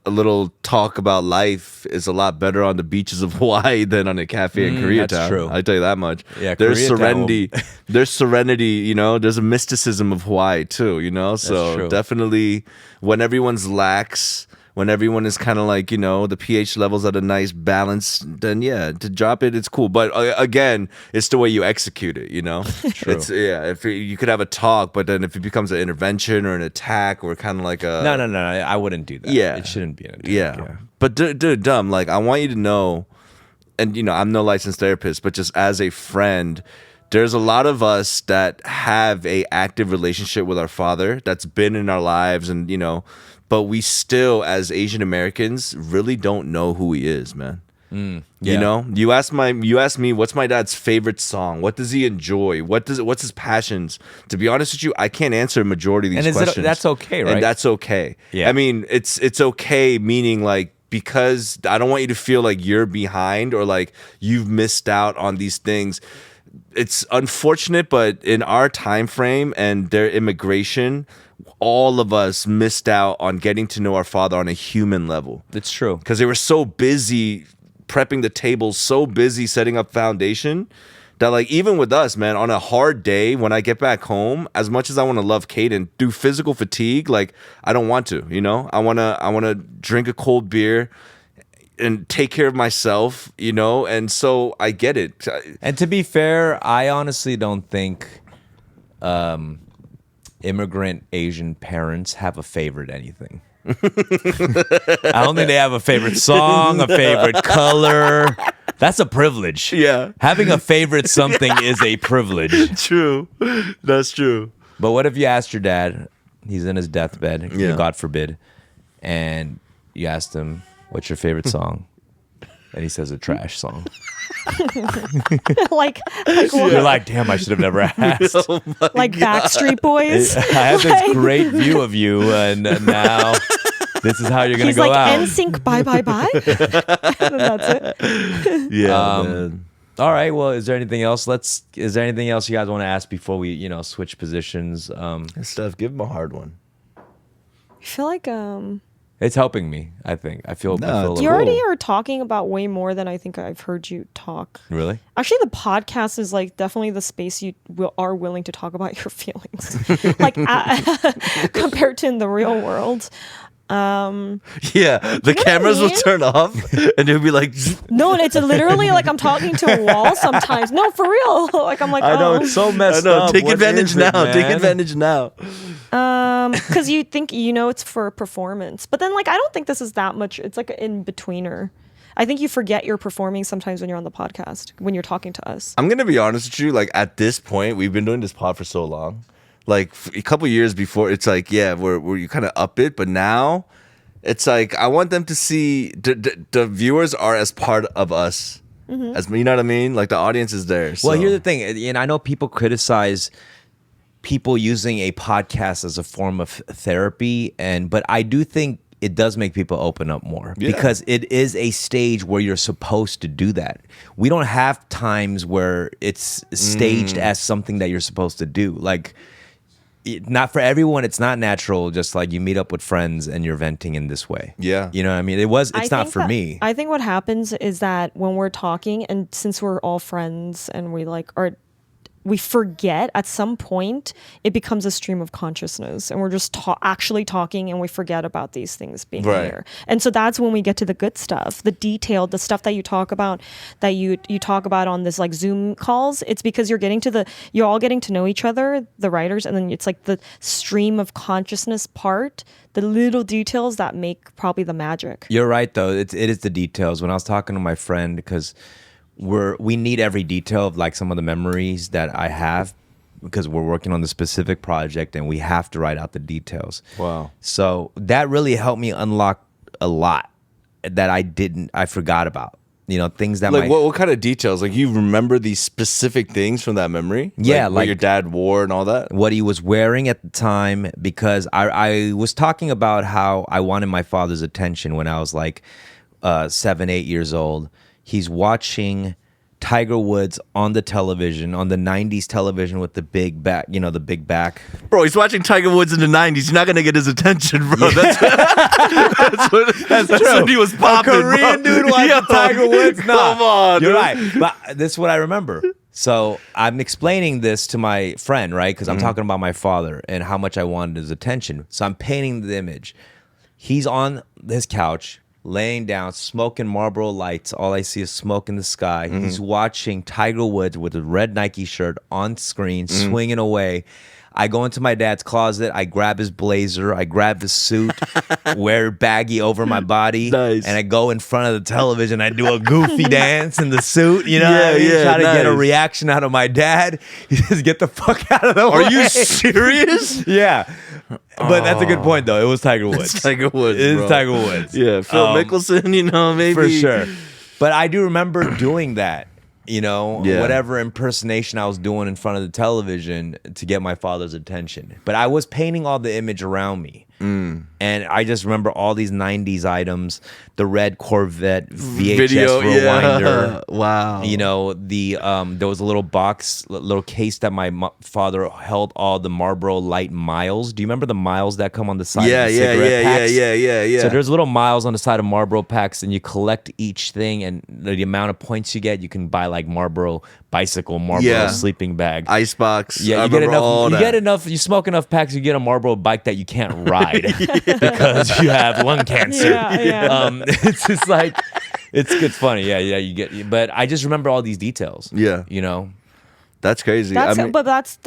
little talk about life is a lot better on the beaches of Hawaii than on a cafe in Koreatown. that's true. I tell you that much. Yeah, there's Koreatown serenity. There's serenity, you know. There's a mysticism of Hawaii too, you know. So true. definitely, when everyone's lax, when everyone is kind of like, you know, the pH levels at a nice balance, then yeah, to drop it, it's cool. But again, it's the way you execute it, you know. True. It's if you could have a talk, but then if it becomes an intervention or an attack or kind of like a No, I wouldn't do that. Yeah. It shouldn't be an attack. yeah. But dude, dumb. Like, I want you to know, and you know, I'm no licensed therapist, but just as a friend, there's a lot of us that have a active relationship with our father that's been in our lives, and you know, but we still, as Asian Americans, really don't know who he is, man. Yeah. You know, you ask me, what's my dad's favorite song? What does he enjoy? What's his passions? To be honest with you, I can't answer a majority of these And questions. that's okay, right? And that's okay. Yeah. I mean, it's okay, meaning like, because I don't want you to feel like you're behind or like you've missed out on these things. It's unfortunate, but in our time frame and their immigration, all of us missed out on getting to know our father on a human level It's true. because they were so busy prepping the table, so busy setting up foundation that like even with us, man, on a hard day when I get back home, as much as I want to love Caden, through physical fatigue, like I don't want to, you know, I wanna drink a cold beer and take care of myself, you know, and so I get it. And to be fair, I honestly don't think immigrant Asian parents have a favorite anything. I don't think they have a favorite song, a favorite color. That's a privilege. Yeah. Having a favorite something is a privilege. True, that's true. But what if you asked your dad, he's in his deathbed, Yeah. God forbid, and you asked him, what's your favorite song? And he says a trash song. like what? You're like, damn, I should have never asked. Like Backstreet Boys. I have this great view of you, and now this is how you're gonna He's go like out. NSYNC, bye bye bye. And that's it. Yeah, man. All right. Well, is there anything else? Is there anything else you guys want to ask before we, switch positions? Steph, give him a hard one. I feel like It's helping me. I think I feel. No, I feel a it's You little- already are talking about way more than I think I've heard you talk. Really? Actually, the podcast is like definitely the space you are willing to talk about your feelings, like compared to in the real world. Yeah, the what I cameras will mean? turn off, and it'll be like, No, it's literally like I'm talking to a wall sometimes. No, for real. Like I'm like, I know oh. it's so I messed know. up. Take What advantage is it, now. Take man? advantage now. Because you think it's for performance, but then like I don't think this is that much. It's like an in betweener. I think you forget you're performing sometimes when you're on the podcast when you're talking to us. I'm gonna be honest with you. Like at this point, we've been doing this pod for so long. Like a couple years before, it's like we're you kind of up it, but now it's like I want them to see the viewers are as part of us. As you know what I mean? Like the audience is there. So. Well, here's the thing, and I know people criticize people using a podcast as a form of therapy, but I do think it does make people open up more Yeah. because it is a stage where you're supposed to do that. We don't have times where it's staged as something that you're supposed to do. Like, not for everyone, it's not natural. Just like you meet up with friends and you're venting in this way. Yeah. You know what I mean? It's I not think for that- me. I think what happens is that when we're talking, and since we're all friends and we forget at some point, it becomes a stream of consciousness, and we're just actually talking, and we forget about these things being Right. here. And so that's when we get to the good stuff, the detailed, the stuff that you talk about, that you talk about on this like Zoom calls. It's because you're all getting to know each other, the writers, and then it's like the stream of consciousness part, the little details that make probably the magic. You're right, though. It is the details. When I was talking to my friend, because we need every detail of like some of the memories that I have, because we're working on the specific project and we have to write out the details. Wow. So that really helped me unlock a lot that I forgot about. You know, things that Like what kind of details? Like you remember these specific things from that memory? Yeah, what like- your dad wore and all that. what he was wearing at the time, because I was talking about how I wanted my father's attention when I was like 7, 8 years old. He's watching Tiger Woods on the television, on the 90s television with the big back, the big back. Bro, he's watching Tiger Woods in the 90s. You're not going to get his attention, bro. That's when he was popping, Korean bro. dude watching Yo, Tiger Woods? Nah, Come on, you're dude. right. But this is what I remember. So I'm explaining this to my friend, right? Because I'm talking about my father and how much I wanted his attention. So I'm painting the image. He's on his couch, laying down, smoking Marlboro Lights. All I see is smoke in the sky. He's watching Tiger Woods with a red Nike shirt on screen, swinging away. I go into my dad's closet. I grab his blazer. I grab his suit, wear baggy over my body. Nice. And I go in front of the television. I do a goofy dance in the suit. You know what I Yeah, mean? yeah, Try to get a nice. reaction out of my dad. He says, get the fuck out of the way. Are you serious? Yeah. But that's a good point, though. It was Tiger Woods. It's Tiger Woods, It is bro. Tiger Woods. Yeah, Phil Mickelson, maybe. For sure. But I do remember doing that, Yeah. whatever impersonation I was doing in front of the television to get my father's attention. But I was painting all the image around me. And I just remember all these 90s items, the red Corvette VHS rewinder. Wow. There was a little box, little case that my father held all the Marlboro Light miles. Do you remember the miles that come on the side Yeah, of the yeah, cigarette yeah, packs? yeah. So there's little miles on the side of Marlboro packs, and you collect each thing, and the amount of points you get, you can buy like Marlboro bicycle, Marlboro Yeah. sleeping bag. Icebox. Yeah, I you get remember all enough. that. You smoke enough packs, you get a Marlboro bike that you can't ride because you have lung cancer. Yeah, yeah. It's just like it's funny. Yeah, you get. But I just remember all these details. Yeah. That's crazy. But that's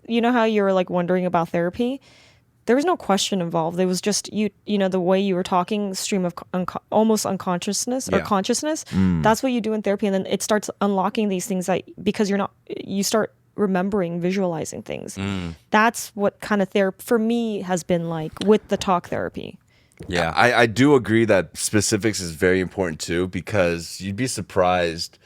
how you were like wondering about therapy. There was no question involved. It was just the way you were talking, stream of almost unconsciousness or Yeah. consciousness. That's what you do in therapy, and then it starts unlocking these things because you start remembering, visualizing things. That's what kind of therapy for me has been like with the talk therapy. Yeah. I do agree that specifics is very important too, because you'd be surprised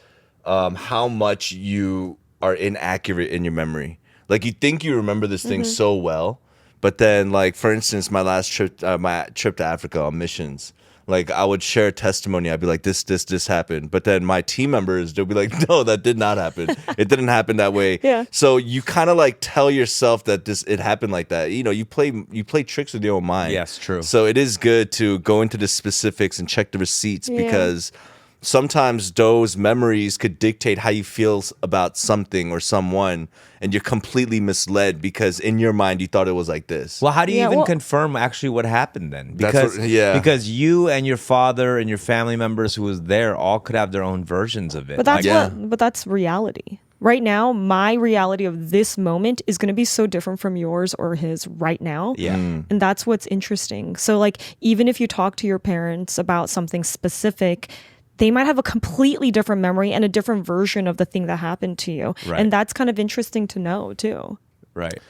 how much you are inaccurate in your memory. Like you think you remember this thing so well, but then like for instance, my trip to Africa on missions, like I would share testimony. I'd be like, this happened. But then my team members, they'll be like, no, that did not happen. It didn't happen that way. Yeah. So you kind of like tell yourself that it happened like that. You know, you play tricks with your own mind. Yes, true. So it is good to go into the specifics and check the receipts Yeah. because sometimes those memories could dictate how you feel about something or someone, and you're completely misled because in your mind you thought it was like this. Well, how do you Yeah, even well- confirm actually what happened then? That's Because what- yeah. because you and your father and your family members who was there all could have their own versions of it. But that's Like, Yeah. but that's reality. Right now, my reality of this moment is going to be so different from yours or his right now. Yeah. And that's what's interesting. So like even if you talk to your parents about something specific, they might have a completely different memory and a different version of the thing that happened to you. Right. And that's kind of interesting to know too. Right.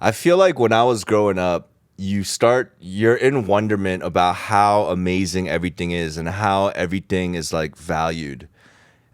I feel like when I was growing up, you're in wonderment about how amazing everything is and how everything is like valued.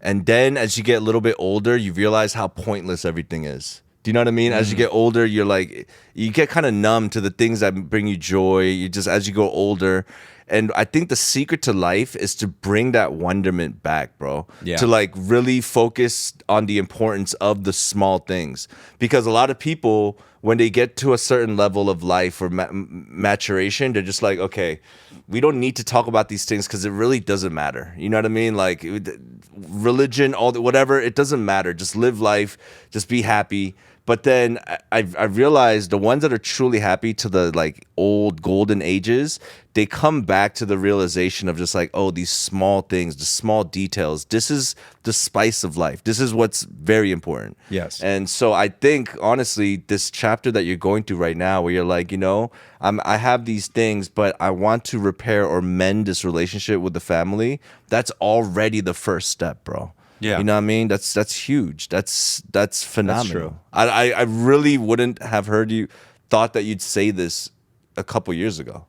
And then as you get a little bit older, you realize how pointless everything is. Do you know what I mean? As you get older, you're like, you get kind of numb to the things that bring you joy. You just, as you go older. And I think the secret to life is to bring that wonderment back, bro. Yeah. To like really focus on the importance of the small things. Because a lot of people, when they get to a certain level of life or maturation, they're just like, okay, we don't need to talk about these things because it really doesn't matter. You know what I mean? Like religion, whatever, it doesn't matter. Just live life, just be happy. But then I realized the ones that are truly happy to the like old golden ages, they come back to the realization of just like, oh, these small things, the small details. This is the spice of life. This is what's very important. Yes. And so I think honestly, this chapter that you're going through right now, where you're like, you know, I have these things, but I want to repair or mend this relationship with the family. That's already the first step, bro. Yeah. You know what I mean? That's huge. That's phenomenal. true. I really wouldn't have thought that you'd say this a couple years ago.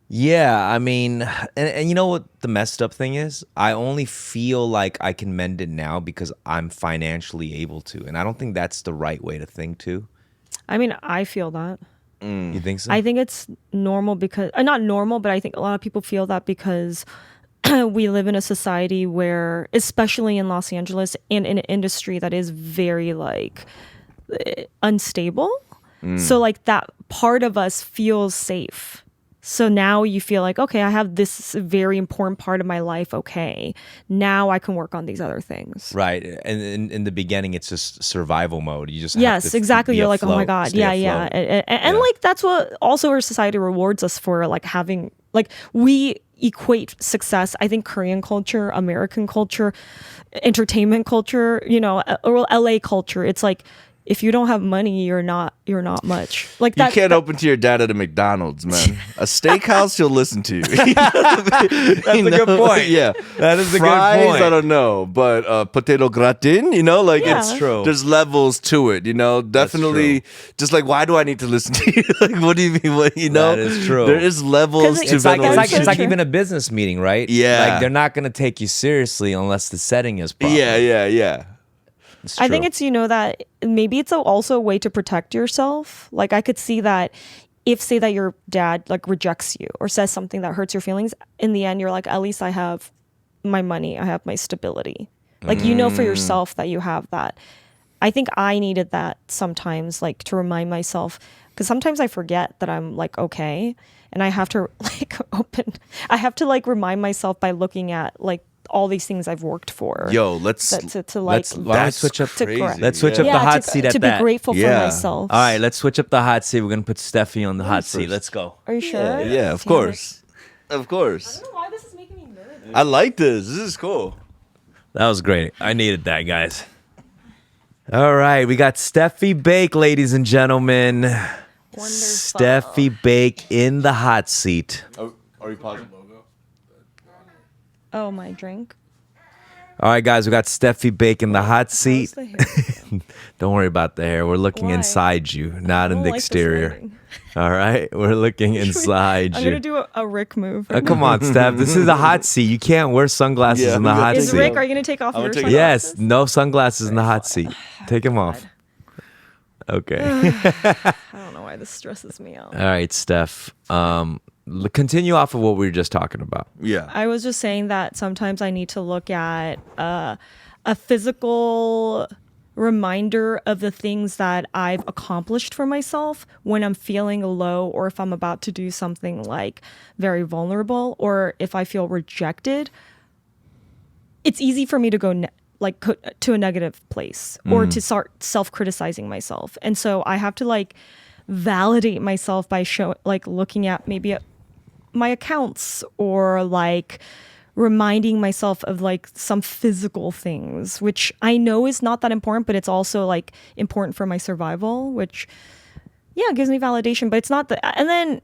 Yeah, I mean, and you know what the messed up thing is? I only feel like I can mend it now because I'm financially able to. And I don't think that's the right way to think too. I mean, I feel that. You think so? I think it's normal because not normal, but I think a lot of people feel that because we live in a society where, especially in Los Angeles, and in an industry that is very like unstable. So like that part of us feels safe. So now you feel like, okay, I have this very important part of my life. Okay, now I can work on these other things. Right. And in the beginning, it's just survival mode. You just have Yes, to exactly. be You're like, oh my afloat, God. stay Yeah, afloat. yeah. And Yeah. like, that's what also our society rewards us for, like having, like we equate success. I think Korean culture, American culture, entertainment culture, you know, or LA culture. It's like, if you don't have money, you're not much. Like You that. can't open to your dad at a McDonald's, man. A steakhouse, he'll listen to you. That's a good point. Yeah, That is a Fries, good point. I don't know, but potato gratin, you know, like Yeah. it's That's true. There's levels to it, you know. Definitely, just like why do I need to listen to you? Like, what do you mean? What, you know, That is true. There is levels 'Cause to it's It's like, ventilation. it's like True. even a business meeting, right? Yeah. Like they're not going to take you seriously unless the setting is proper. yeah. It's I think true. it's, you know, that maybe it's also a way to protect yourself. Like I could see that if, say that your dad like rejects you or says something that hurts your feelings, in the end, you're like, at least I have my money. I have my stability. Like, you know, for yourself that you have that. I think I needed that sometimes, like to remind myself, because sometimes I forget that I'm like, okay. And I have to like I have to like remind myself by looking at like all these things I've worked for. Yo, let's to like, why don't we switch up? to cry. Let's switch up yeah, the hot to, seat at to that. be grateful for Yeah. myself. All right, let's switch up the hot seat. We're gonna put Steffi on the hot seat. first. Let's go. Are you sure? yeah, of Damn course, of course. I don't know why this is making me nervous. I like this. This is cool. That was great. I needed that, guys. All right, we got Steffi Bake, ladies and gentlemen. Steffi Bake in the hot seat. Are you pausing? Oh, my drink. All right, guys, we got Steffi Bake in the hot How's seat. the hair? Don't worry about the hair. We're looking Why? inside you, not I in don't the like this exterior. lighting. All right, we're looking inside I'm you. gonna do a Rick move. Come on, Steph. This is a hot seat. You can't wear sunglasses Yeah, in the we got hot this. Is seat. Rick? Are you gonna take off I'm your gonna take- Yes, sunglasses? no sunglasses in the hot seat. Take them off. Okay. I don't know why this stresses me out. All right, Steph. Continue off of what we were just talking about. Yeah. I was just saying that sometimes I need to look at a physical reminder of the things that I've accomplished for myself when I'm feeling low, or if I'm about to do something like very vulnerable, or if I feel rejected. It's easy for me to go to a negative place, or to start self-criticizing myself. And so I have to like validate myself by looking at maybe at my accounts, or like reminding myself of like some physical things, which I know is not that important, but it's also like important for my survival, which gives me validation, but it's not and then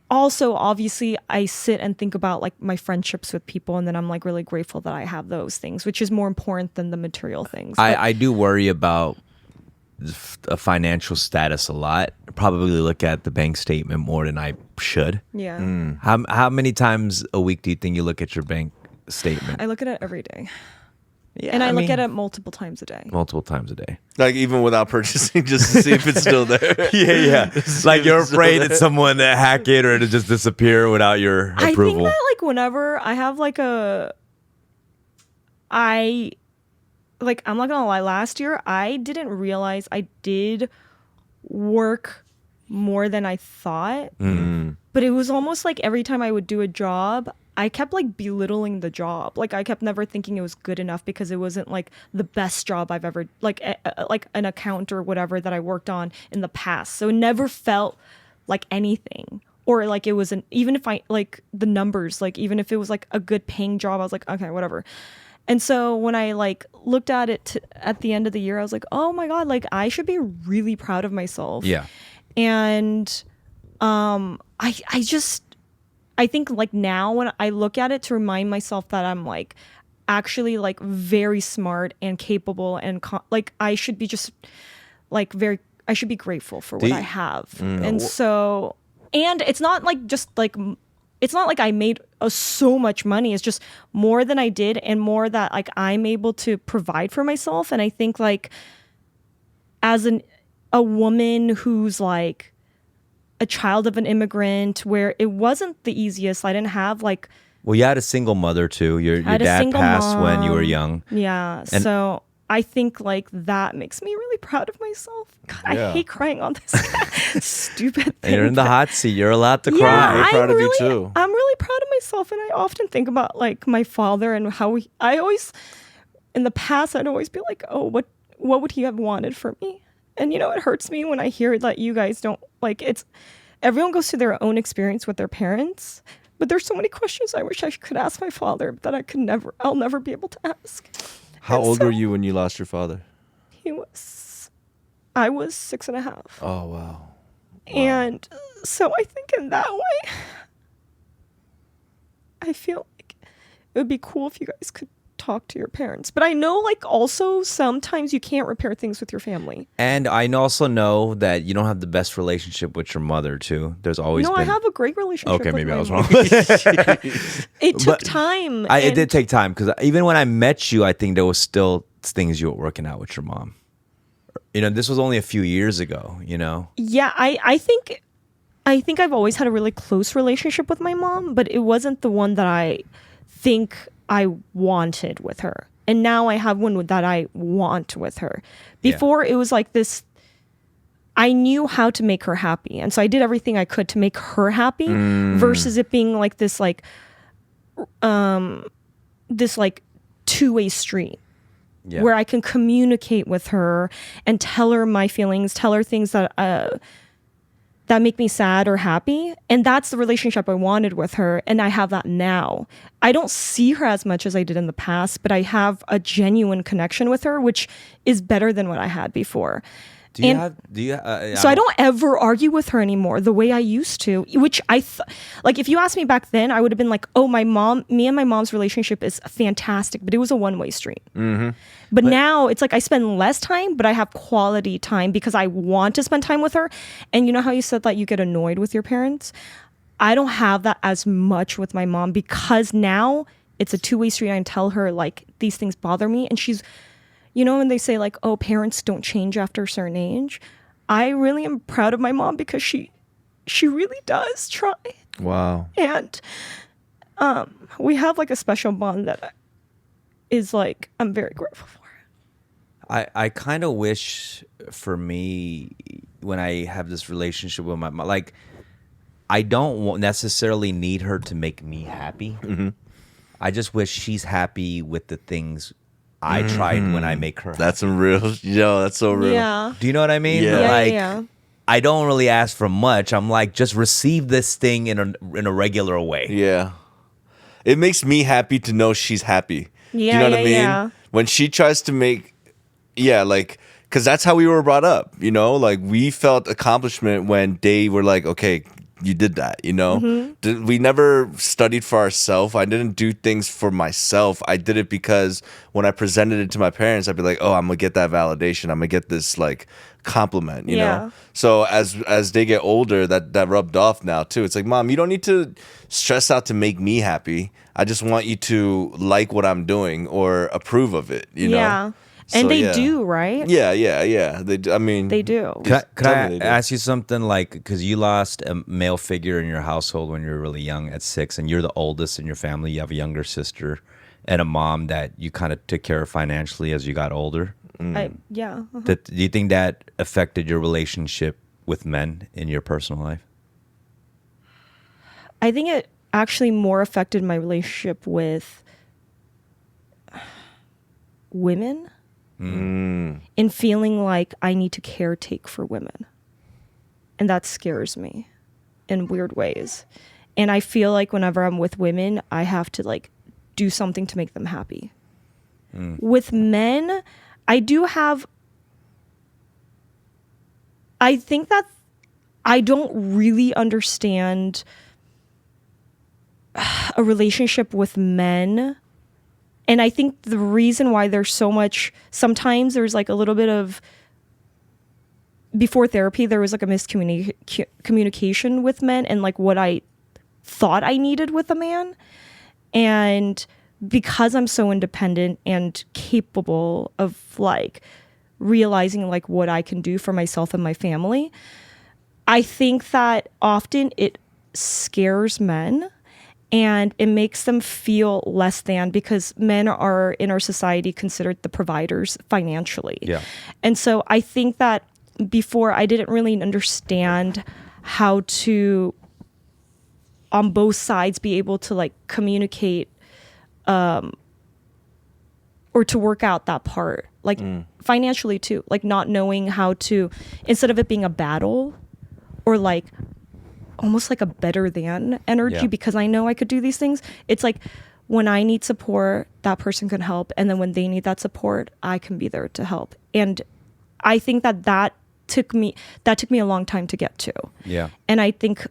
also obviously I sit and think about like my friendships with people, and then I'm like really grateful that I have those things, which is more important than the material things. I do worry about a financial status a lot. Probably look at the bank statement more than I should. Yeah. How many times a week do you think you look at your bank statement? I look at it every day. Yeah, And I look mean, at it multiple times a day. multiple times a day. Like even without purchasing, just to see if it's still there. Yeah. Like you're It's still afraid there. that someone to hack it or it'll just disappear without your I think approval. that like whenever I have like I'm not gonna lie, last year I didn't realize I did work more than I thought. But it was almost like every time I would do a job, I kept like belittling the job. Like I kept never thinking it was good enough because it wasn't like the best job I've ever like an account or whatever that I worked on in the past. So it never felt like anything. Or like it was even if I like the numbers, like even if it was like a good paying job, I was like, okay, whatever. And so when I like looked at it at the end of the year, I was like, oh my God, like I should be really proud of myself. Yeah. And I think like now when I look at it, to remind myself that I'm like actually like very smart and capable, and like I should be just like I should be grateful for what you- I have. And so, and it's not like just like, it's not like I made so much money. It's just more than I did, and more that like I'm able to provide for myself. And I think like as a woman who's like a child of an immigrant, where it wasn't the easiest. I didn't have like, Well, you had a single mother too. Your had a dad single passed when you were mom. young. yeah. And- So I think like that makes me really proud of myself. God, Yeah. I hate crying on this stupid thing. And you're in the hot seat. You're allowed to Yeah, cry. We're proud of you too. I'm really proud of myself, and I often think about like my father and how I always, in the past, I'd always be like, oh, what would he have wanted for me? And you know, it hurts me when I hear that you guys don't like. Everyone goes through their own experience with their parents, but there's so many questions I wish I could ask my father that I'll never be able to ask. How And old so were you when you lost your father? I was 6.5. Oh wow. And so I think in that way, I feel like it would be cool if you guys could talk to your parents. But I know like also sometimes you can't repair things with your family. And I also know that you don't have the best relationship with your mother too. There's always No, been. I have a great relationship. Okay, with maybe my I was mom. wrong. It took But time. It and- did take time because even when I met you, I think there was still things you were working out with your mom. You know, this was only a few years ago. You know. Yeah, I think I've always had a really close relationship with my mom, but it wasn't the one that I think I wanted with her. And now I have one that I want with her. Before it was like this, I knew how to make her happy. And so I did everything I could to make her happy versus it being like this two-way street. Yeah. Where I can communicate with her and tell her my feelings, tell her things that make me sad or happy. And that's the relationship I wanted with her. And I have that now. I don't see her as much as I did in the past, but I have a genuine connection with her, which is better than what I had before. Do you And- have? Do you? So I don't ever argue with her anymore the way I used to, which like if you asked me back then, I would have been like, oh, me and my mom's relationship is fantastic, but it was a one-way street. But now it's like I spend less time, but I have quality time because I want to spend time with her. And you know how you said that you get annoyed with your parents? I don't have that as much with my mom because now it's a two-way street. I can tell her like these things bother me, and she's, you know, when they say like, oh, parents don't change after a certain age, I really am proud of my mom because she really does try. Wow. And we have like a special bond that is like I'm very grateful for. I kind of wish for me when I have this relationship with my mom, like I don't necessarily need her to make me happy. I just wish she's happy with the things I tried when I make her happy. That's some real, yo, that's so real. Yeah. Do you know what I mean? Yeah. Yeah, Like, yeah. I don't really ask for much. I'm like, just receive this thing in a regular way. Yeah. It makes me happy to know she's happy. Do you Yeah, know what I yeah, mean? yeah. When she tries to make, yeah, like, because that's how we were brought up, you know? Like, we felt accomplishment when they were like, okay, you did that, you know? We never studied for ourselves. I didn't do things for myself. I did it because when I presented it to my parents, I'd be like, oh, I'm going to get that validation. I'm going to get this, like, compliment, you Yeah. know? So as they get older, that rubbed off now, too. It's like, Mom, you don't need to stress out to make me happy. I just want you to like what I'm doing or approve of it, you know? Yeah. And So, they yeah. do, right? Yeah. I mean, They do. Could Tell I me they do. ask you something like, because you lost a male figure in your household when you were really young at 6, and you're the oldest in your family. You have a younger sister and a mom that you kind of took care of financially as you got older. Yeah. Uh-huh. Do you think that affected your relationship with men in your personal life? I think it actually more affected my relationship with women in feeling like I need to caretake for women. And that scares me in weird ways. And I feel like whenever I'm with women, I have to like do something to make them happy. With men, I think that I don't really understand a relationship with men. And I think the reason why there's so much, sometimes there's like a little bit of, before therapy, there was like a miscommunication with men and like what I thought I needed with a man. And because I'm so independent and capable of like realizing like what I can do for myself and my family, I think that often it scares men and it makes them feel less than, because men are in our society considered the providers financially. Yeah. And so I think that before I didn't really understand how to, on both sides, be able to like communicate or to work out that part, like financially too, like not knowing how to, instead of it being a battle or like almost like a better than energy, Yeah. because I know I could do these things. It's like when I need support, that person can help. And then when they need that support, I can be there to help. And I think that took me a long time to get to. Yeah. And I think,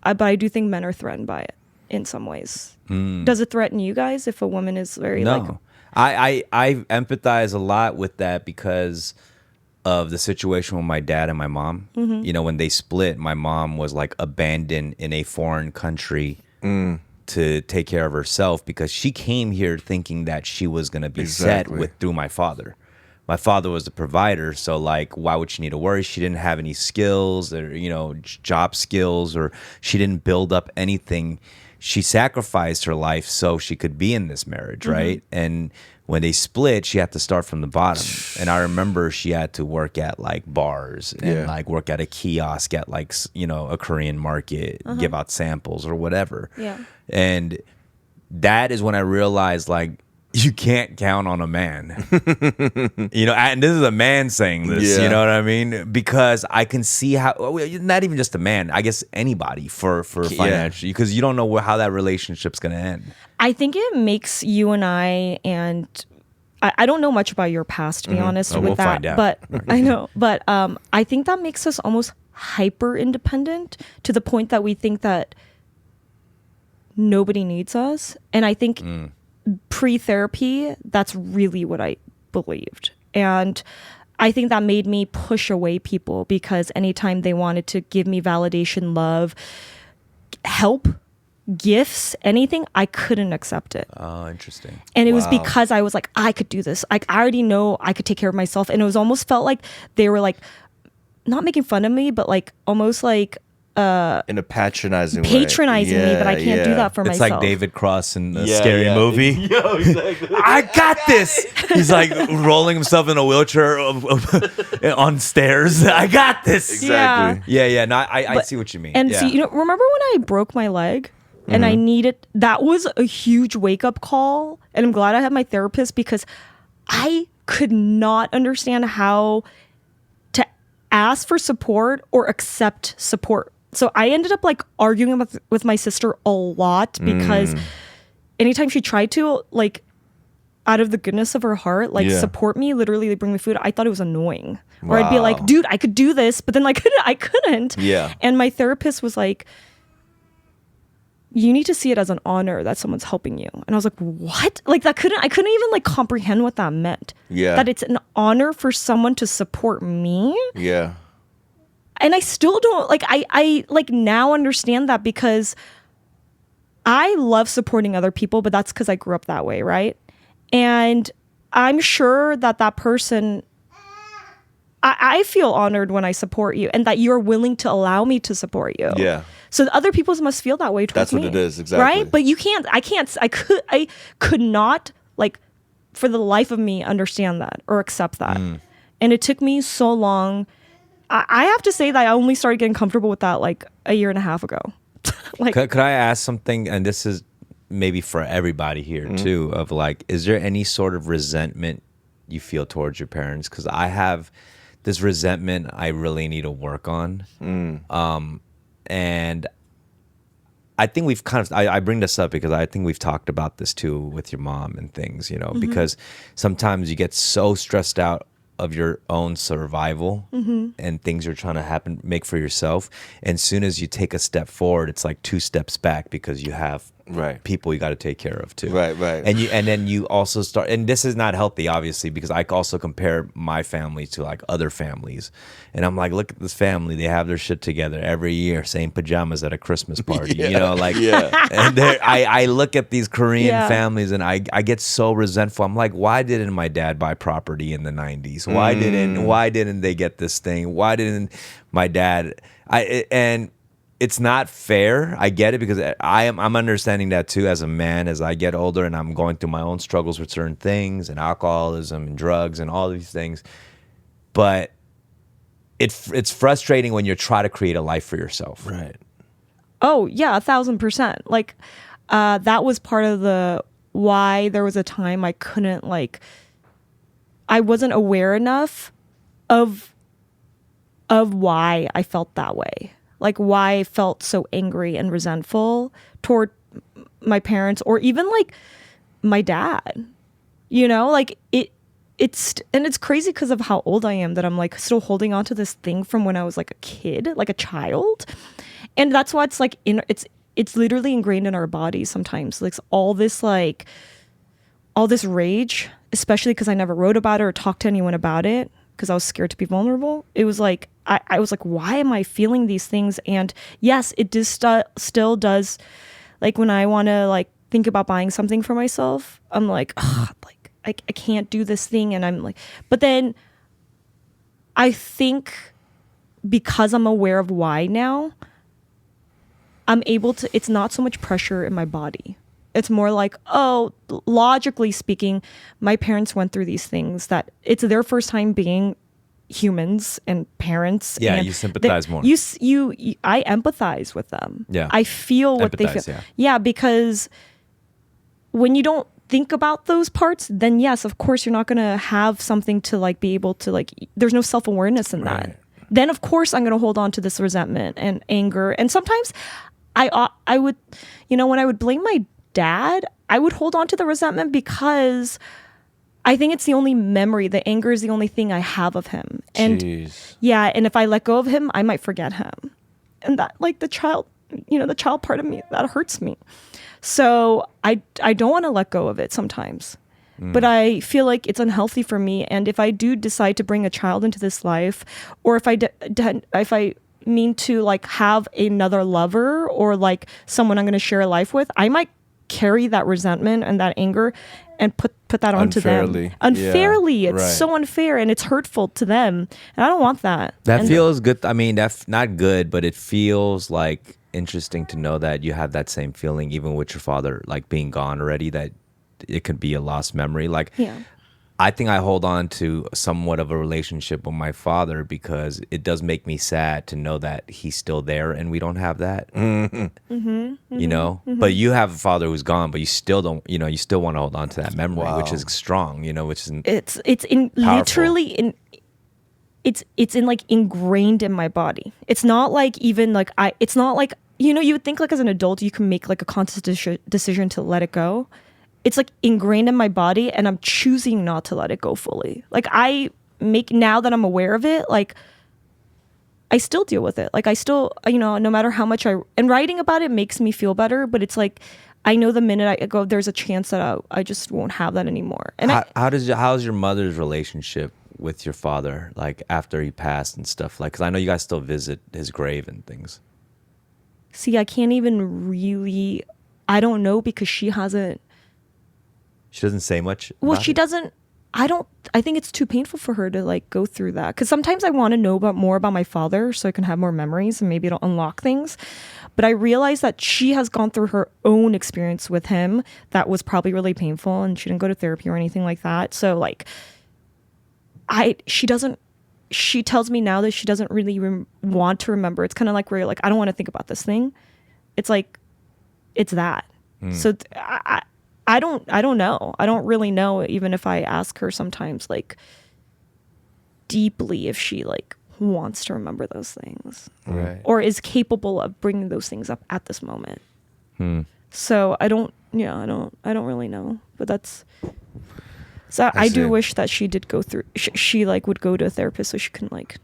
but I do think men are threatened by it in some ways. Does it threaten you guys if a woman is very like, No. I empathize a lot with that because of the situation with my dad and my mom. You know, when they split, my mom was like abandoned in a foreign country to take care of herself because she came here thinking that she was going to be Exactly. set through my father. My father was the provider, so like, why would she need to worry? She didn't have any skills or, you know, job skills, or she didn't build up anything. She sacrificed her life so she could be in this marriage, right? And when they split, she had to start from the bottom. And I remember she had to work at like bars and Yeah. like work at a kiosk at like, you know, a Korean market, give out samples or whatever. Yeah. And that is when I realized like, you can't count on a man. You know, and this is a man saying this, Yeah. you know what I mean? Because I can see how, not even just a man, I guess anybody for financial, because you don't know how that relationship's going to end. I think it makes you and and I don't know much about your past, to be honest, Oh, with we'll that. find out. But I know, but I think that makes us almost hyper independent to the point that we think that nobody needs us. And I think pre-therapy, that's really what I believed. And I think that made me push away people, because anytime they wanted to give me validation, love, help, gifts, anything, I couldn't accept it. Oh, interesting. And it was Wow. because I was like, I could do this. Like, I already know I could take care of myself. And it was almost felt like they were like, not making fun of me, but like almost like in a patronizing way. patronizing me, but I can't do that for It's myself. like David Cross in the Yeah, scary yeah. movie. Yo, exactly. I got this. He's like rolling himself in a wheelchair on stairs. I got this. Exactly. Yeah. No, I see what you mean. And yeah. see, remember when I broke my leg and I needed, that was a huge wake up call. And I'm glad I had my therapist because I could not understand how to ask for support or accept support. So I ended up like arguing with my sister a lot because anytime she tried to like out of the goodness of her heart, like Yeah. support me, literally bring me food, I thought it was annoying. Or I'd be Wow. like, dude, I could do this, but then like I couldn't. Yeah. And my therapist was like, you need to see it as an honor that someone's helping you. And I was like, what? Like I couldn't even like comprehend what that meant. Yeah. That it's an honor for someone to support me. Yeah. And I still don't like I like now understand that because I love supporting other people, but that's because I grew up that way, right? And I'm sure that person I feel honored when I support you and that you're willing to allow me to support you. Yeah. So the other people must feel that way towards That's what me. it is, exactly. Right? But I could not like for the life of me understand that or accept that. And it took me so long. I have to say that I only started getting comfortable with that like a year and a half ago. Like Could I ask something? And this is maybe for everybody here too. Of like, is there any sort of resentment you feel towards your parents? Because I have this resentment I really need to work on. And I think we've kind of, I bring this up because I think we've talked about this too with your mom and things, you know, because sometimes you get so stressed out of your own survival and things you're trying to make for yourself. And as soon as you take a step forward, it's like 2 steps back because you have Right. people you got to take care of too. Right. And then you also start, and this is not healthy, obviously, because I also compare my family to like other families, and I'm like, look at this family; they have their shit together every year, same pajamas at a Christmas party, you know, like. Yeah. And I look at these Korean Yeah. families, and I get so resentful. I'm like, why didn't my dad buy property in the '90s? Why didn't they get this thing? Why didn't my dad? And it's not fair. I get it because I'm understanding that too as a man as I get older and I'm going through my own struggles with certain things and alcoholism and drugs and all these things. But it's frustrating when you try to create a life for yourself. Right. oh yeah, 1,000%. Like that was part of the why there was a time I couldn't like I wasn't aware enough of why I felt that way. Like why I felt so angry and resentful toward my parents or even like my dad. You know, like it's crazy because of how old I am that I'm like still holding on to this thing from when I was like a kid, like a child. And that's why it's like it's literally ingrained in our bodies sometimes. Like all this rage, especially because I never wrote about it or talked to anyone about it because I was scared to be vulnerable. It was like I was like, why am I feeling these things? And yes, it just still does. Like when I want to like think about buying something for myself, I'm like, ugh, like I can't do this thing, and I'm like, but then I think because I'm aware of why now, I'm able to. It's not so much pressure in my body. It's more like, oh, logically speaking, my parents went through these things that it's their first time being humans and parents. Yeah, and you sympathize more. I empathize with them. Yeah. I feel what they Empathize, feel. yeah. Yeah, because when you don't think about those parts, then yes, of course, you're not going to have something to like be able to like, there's no self-awareness in that. Right. Then of course I'm going to hold on to this resentment and anger. And sometimes I would, when I would blame my dad, I would hold on to the resentment because I think it's the only memory. The anger is the only thing I have of him. And Jeez. yeah, and if I let go of him, I might forget him. And that like the child part of me, that hurts me. So I don't want to let go of it sometimes. But I feel like it's unhealthy for me. And if I do decide to bring a child into this life, or if I mean to like have another lover or like someone I'm going to share a life with, I might carry that resentment and that anger and put that onto Unfairly. them unfairly. Yeah, It's right. so unfair and it's hurtful to them, and I don't want that. That And feels good. I mean, that's not good, but it feels like interesting to know that you have that same feeling even with your father like being gone already, that it could be a lost memory. Like Yeah. I think I hold on to somewhat of a relationship with my father because it does make me sad to know that he's still there and we don't have that. You know, but you have a father who's gone, but you still don't. You know, you still want to hold on to that memory, which is strong. You know, which is it's in Powerful. literally in it's in like ingrained in my body. It's not like even like it's not like, you know, you would think like as an adult you can make like a conscious decision to let it go. It's like ingrained in my body and I'm choosing not to let it go fully. Like I make, now that I'm aware of it, like I still deal with it. Like I still, you know, no matter how much and writing about it makes me feel better, but it's like I know the minute I go, there's a chance that I just won't have that anymore. And how's your mother's relationship with your father like after he passed and stuff? Like, because I know you guys still visit his grave and things. see, I can't even really, I don't know because she hasn't. She doesn't say much. Well, about she it? doesn't. I think it's too painful for her to like go through that, because sometimes I want to know more about my father so I can have more memories and maybe it'll unlock things. But I realize that she has gone through her own experience with him that was probably really painful, and she didn't go to therapy or anything like that. So like, she tells me now that she doesn't really want to remember. It's kind of like where you're like, I don't want to think about this thing. It's like, it's that. So I don't know. I don't really know, even if I ask her sometimes, like deeply, if she like wants to remember those things, Right. or is capable of bringing those things up at this moment. So I don't really know, but that's. So I do see. wish that she did go through. She like would go to a therapist so she can like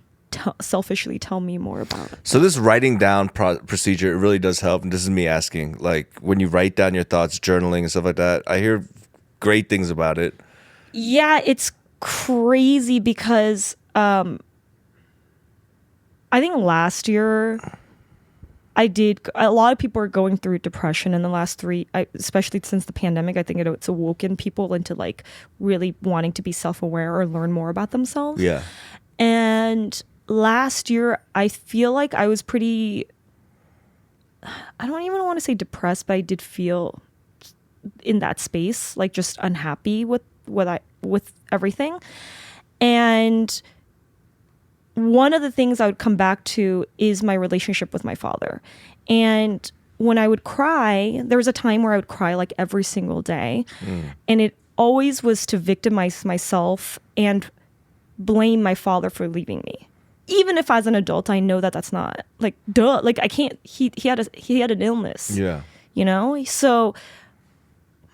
selfishly tell me more about it. So this writing down procedure, it really does help. And this is me asking, like when you write down your thoughts, journaling and stuff like that, I hear great things about it. Yeah, it's crazy because I think last year a lot of people are going through depression in the last especially since the pandemic. I think it's awoken people into like really wanting to be self-aware or learn more about themselves. Yeah. And last year, I feel like I was pretty, I don't even want to say depressed, but I did feel in that space, like just unhappy with everything. And one of the things I would come back to is my relationship with my father. And when I would cry, there was a time where I would cry like every single day. And it always was to victimize myself and blame my father for leaving me. Even if as an adult I know that that's not like duh, like I can't, he had an illness. Yeah. You know? So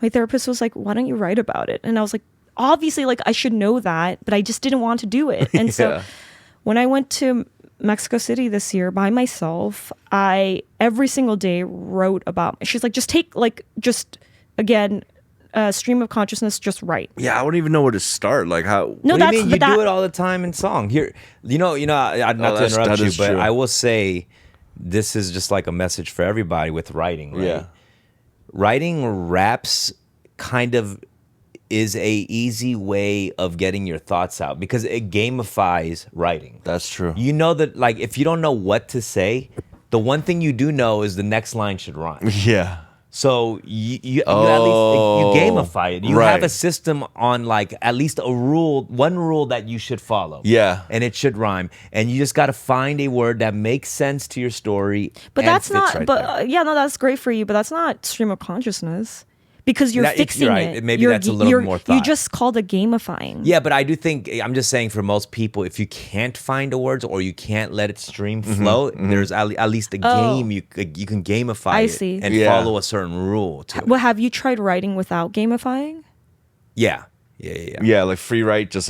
my therapist was like, why don't you write about it? And I was like, obviously like I should know that, but I just didn't want to do it. And so when I went to Mexico City this year by myself, I every single day wrote about, she's like, again, stream of consciousness, just write. Yeah, I wouldn't even know where to start. Like how? No, What do you mean? You but do it all the time in song. Here, not to that interrupt you, is but true. I will say this is just like a message for everybody with writing, right? Yeah. Writing raps kind of is a easy way of getting your thoughts out because it gamifies writing. That's true. You know that like if you don't know what to say, the one thing you do know is the next line should rhyme. Yeah. So you at least you gamify it. You have right. a system on like at least one rule that you should follow. Yeah. And it should rhyme. And you just got to find a word that makes sense to your story. But and that's fits not, right but there. yeah, no, that's great for you, but that's not stream of consciousness. Because you're That- fixing you're right. it. Maybe You're that's a little more You thought. just called it gamifying. Yeah, but I do think I'm just saying for most people, if you can't find the words or you can't let it stream flow, there's at least a game you can gamify I it see. and Yeah. follow a certain rule to it. Well, have you tried writing without gamifying? Yeah. Yeah, like free write, just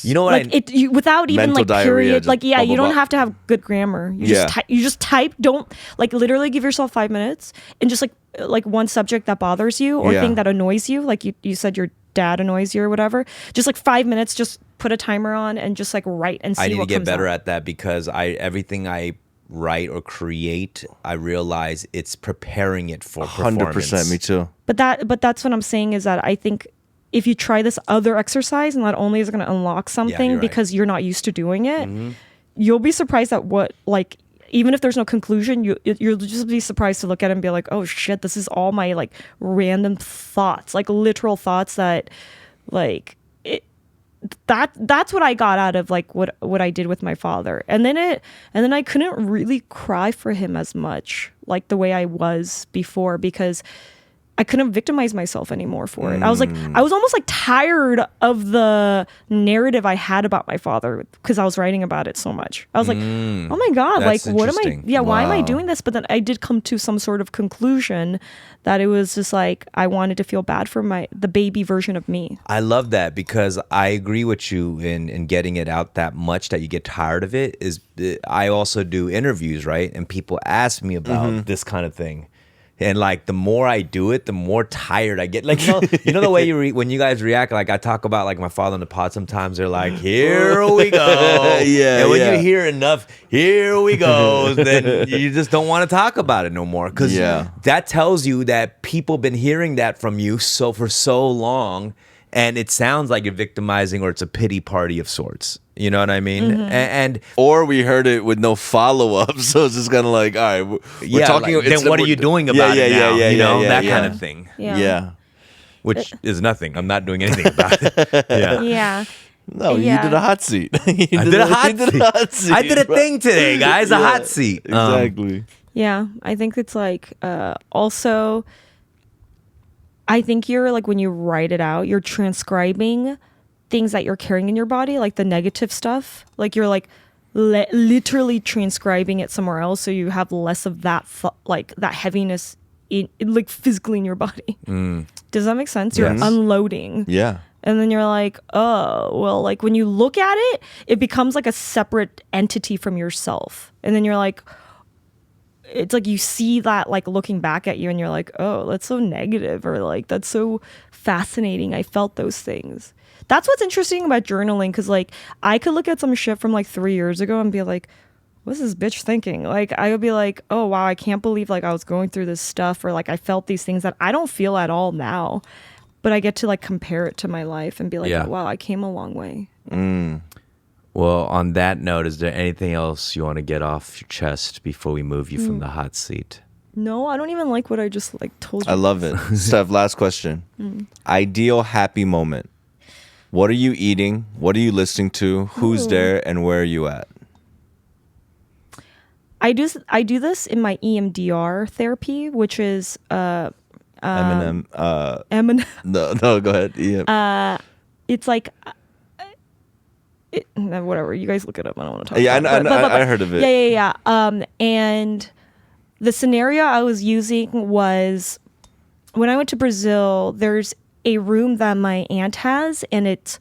You know what Like without even Mental like diarrhea, period. just Like yeah, blah, you blah, don't blah. have to have good grammar. Yeah. You just type. Don't like literally give yourself 5 minutes and just like one subject that bothers you or Yeah. thing that annoys you. Like you said your dad annoys you or whatever. Just like 5 minutes. Just put a timer on and just like write and see I need to what get comes better out. at that because everything I write or create, I realize it's preparing it for performance. 100%. Me too. But that's what I'm saying is that I think if you try this other exercise, not only is it going to unlock something you're right. because you're not used to doing it, you'll be surprised at what, like, even if there's no conclusion, you'll just be surprised to look at it and be like, oh shit, this is all my like random thoughts, like literal thoughts that like that's what I got out of like what I did with my father. And then I couldn't really cry for him as much like the way I was before because I couldn't victimize myself anymore for it. I was almost like tired of the narrative I had about my father because I was writing about it so much. I was like, oh my God, That's like what am I, interesting. why am I Wow. doing this? But then I did come to some sort of conclusion that it was just like, I wanted to feel bad for the baby version of me. I love that because I agree with you in getting it out that much that you get tired of it. I also do interviews, right? And people ask me about this kind of thing. And like the more I do it, the more tired I get. Like you know the way when you guys react. Like I talk about like my father in the pod. Sometimes they're like, "Here we go." Yeah, And when yeah. you hear enough, "Here we go," then you just don't want to talk about it no more. Because that tells you that people been hearing that from you for so long, and it sounds like you're victimizing or it's a pity party of sorts. You know what I mean? And Or we heard it with no follow up, so it's just kind of like, all right, we're talking. Like, then what are you doing about it now? You know, that kind of thing. Yeah. Which is nothing. I'm not doing anything about it. Yeah. Yeah. No, Yeah. you did a hot seat. I did a hot seat. I did a bro. thing today, guys. A hot seat. Exactly. Yeah, I think it's like also I think you're like when you write it out, you're transcribing things that you're carrying in your body, like the negative stuff. Like you're like literally transcribing it somewhere else, so you have less of that like that heaviness in like physically in your body. Does that make sense? You're Yes. unloading. Yeah. And then you're like, oh, well, like when you look at it, it becomes like a separate entity from yourself. And then you're like, it's like you see that like looking back at you and you're like, oh, that's so negative, or like that's so fascinating. I felt those things. That's what's interesting about journaling, because like I could look at some shit from like 3 years ago and be like, what's this bitch thinking? Like I would be like, oh wow, I can't believe like I was going through this stuff, or like I felt these things that I don't feel at all now. But I get to like compare it to my life and be like, Yeah. oh, wow, I came a long way. Well, on that note, is there anything else you want to get off your chest before we move you from the hot seat? No, I don't even like what I just like told you. I love it. Steph, last question. Ideal happy moment. What are you eating? What are you listening to? Who's there? And where are you at? I do this in my EMDR therapy, which is Eminem. Eminem. No, go ahead. Yeah. It's like whatever. You guys look it up. I don't want to talk. Yeah, about it. I heard of it. Yeah. And the scenario I was using was when I went to Brazil. There's a room that my aunt has, and it's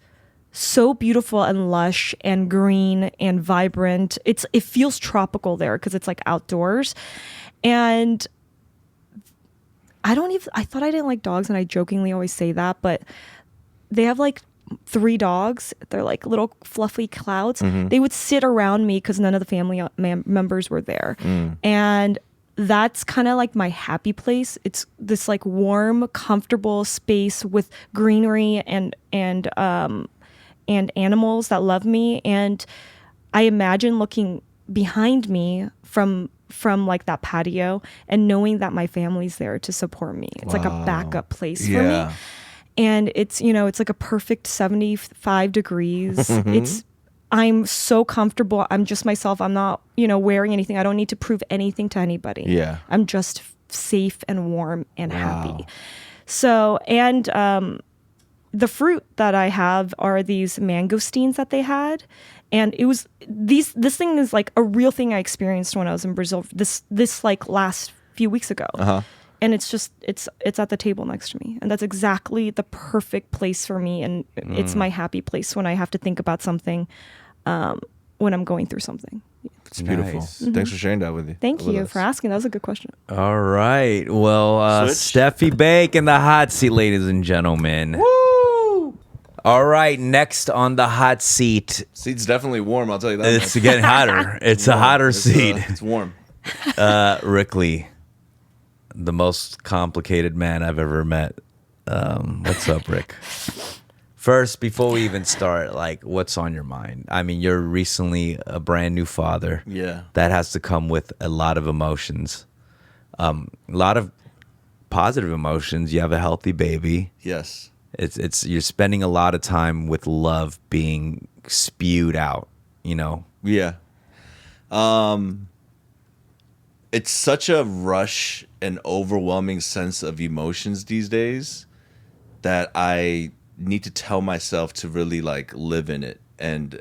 so beautiful and lush and green and vibrant. It feels tropical there because it's like outdoors. And I thought I didn't like dogs, and I jokingly always say that, but they have like 3 dogs. They're like little fluffy clouds. They would sit around me because none of the family members were there. And that's kind of like my happy place. It's this like warm, comfortable space with greenery and animals that love me. And I imagine looking behind me from like that patio and knowing that my family's there to support me. It's like a backup place for me. And it's, it's like a perfect 75 degrees. I'm so comfortable. I'm just myself. I'm not, wearing anything. I don't need to prove anything to anybody. Yeah. I'm just safe and warm and happy. So, and the fruit that I have are these mangosteens that they had. And it was this thing is like a real thing I experienced when I was in Brazil this like last few weeks ago. And it's just it's at the table next to me, and that's exactly the perfect place for me, and it's my happy place when I have to think about something when I'm going through something. It's beautiful. Nice. Thanks for sharing that with you. Thank with you us. for asking. That was a good question. All right. Well, Switch. Steffi Bake in the hot seat, ladies and gentlemen. Woo! All right, next on the hot seat. Seat's definitely warm. I'll tell you that. It's getting hotter. It's a hotter seat. It's warm. Rick Lee, the most complicated man I've ever met. What's up, Rick? First, before we even start, like, what's on your mind? I mean, you're recently a brand new father. Yeah. That has to come with a lot of emotions, a lot of positive emotions. You have a healthy baby. Yes. It's you're spending a lot of time with love being spewed out, you know? Yeah. It's such a rush and overwhelming sense of emotions these days that I need to tell myself to really like live in it and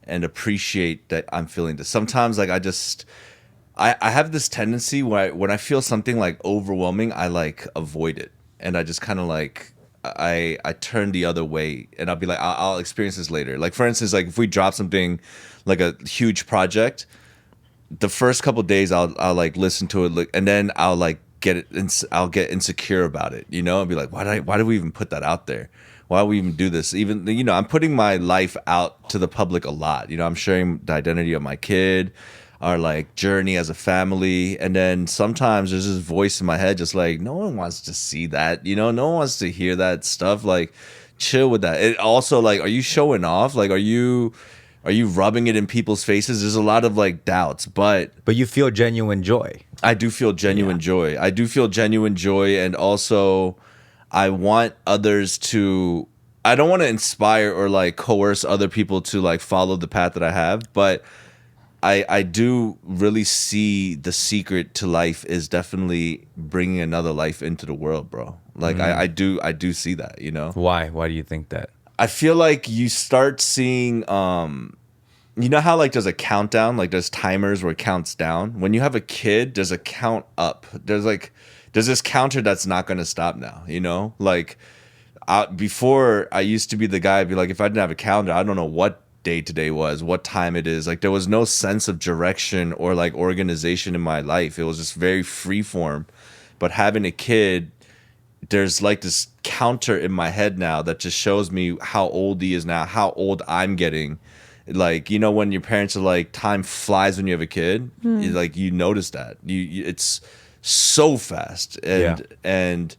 appreciate that I'm feeling this. Sometimes like I have this tendency where when I feel something like overwhelming, I like avoid it. And I just kind of like I turn the other way, and I'll be like, I'll experience this later. Like for instance, like if we drop something like a huge project, the first couple of days I'll like listen to it, and then I'll like I'll get insecure about it, you know, and be like, why did we even put that out there? Why do we even do this? Even, you know, I'm putting my life out to the public a lot. You know, I'm sharing the identity of my kid, our like journey as a family, and then sometimes there's this voice in my head just like, no one wants to see that, you know, no one wants to hear that stuff. Like, chill with that. It also like, are you showing off? Like, are you rubbing it in people's faces? There's a lot of like doubts, but you feel genuine joy. I do feel genuine joy. I do feel genuine joy, and also I want others to. I don't want to inspire or like coerce other people to like follow the path that I have, but I do really see the secret to life is definitely bringing another life into the world, bro. Like I do see that, you know. Why do you think that? I feel like you start seeing you know how like there's a countdown, like there's timers where it counts down. When you have a kid, there's a count up. There's this counter that's not going to stop now, you know? Like before I used to be the guy, I'd be like, if I didn't have a calendar, I don't know what day today was, what time it is. Like there was no sense of direction or like organization in my life. It was just very free form. But having a kid, there's like this counter in my head now that just shows me how old he is now, how old I'm getting. Like, you know, when your parents are like, time flies when you have a kid, like you notice that it's so fast. And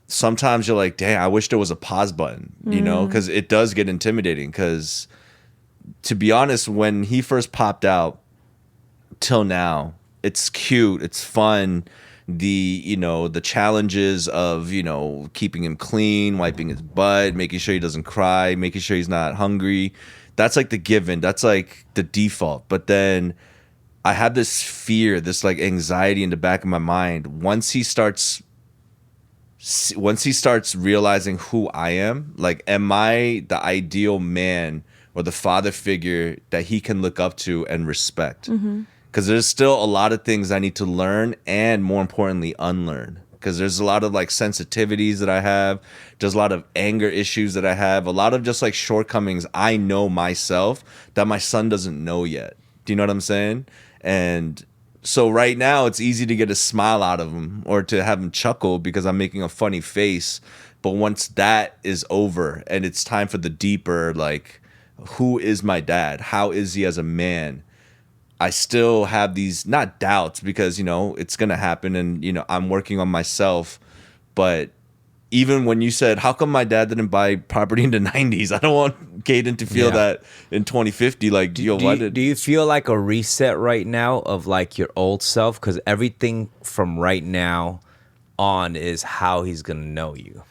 sometimes you're like, dang, I wish there was a pause button, you know, because it does get intimidating. Because to be honest, when he first popped out till now, it's cute, it's fun. The challenges of, you know, keeping him clean, wiping his butt, making sure he doesn't cry, making sure he's not hungry. That's like the given. That's like the default. But then I have this fear, this like anxiety in the back of my mind. Once he starts realizing who I am, like, am I the ideal man or the father figure that he can look up to and respect? Because there's still a lot of things I need to learn and, more importantly, unlearn. Because there's a lot of like sensitivities that I have. There's a lot of anger issues that I have. A lot of just like shortcomings I know myself that my son doesn't know yet. Do you know what I'm saying? And so right now it's easy to get a smile out of him or to have him chuckle because I'm making a funny face. But once that is over and it's time for the deeper, like, who is my dad? How is he as a man? I still have these, not doubts, because, you know, it's going to happen and, you know, I'm working on myself. But even when you said, how come my dad didn't buy property in the 90s? I don't want Caden to feel that in 2050. Like, do you feel like a reset right now of like your old self? Because everything from right now on is how he's going to know you.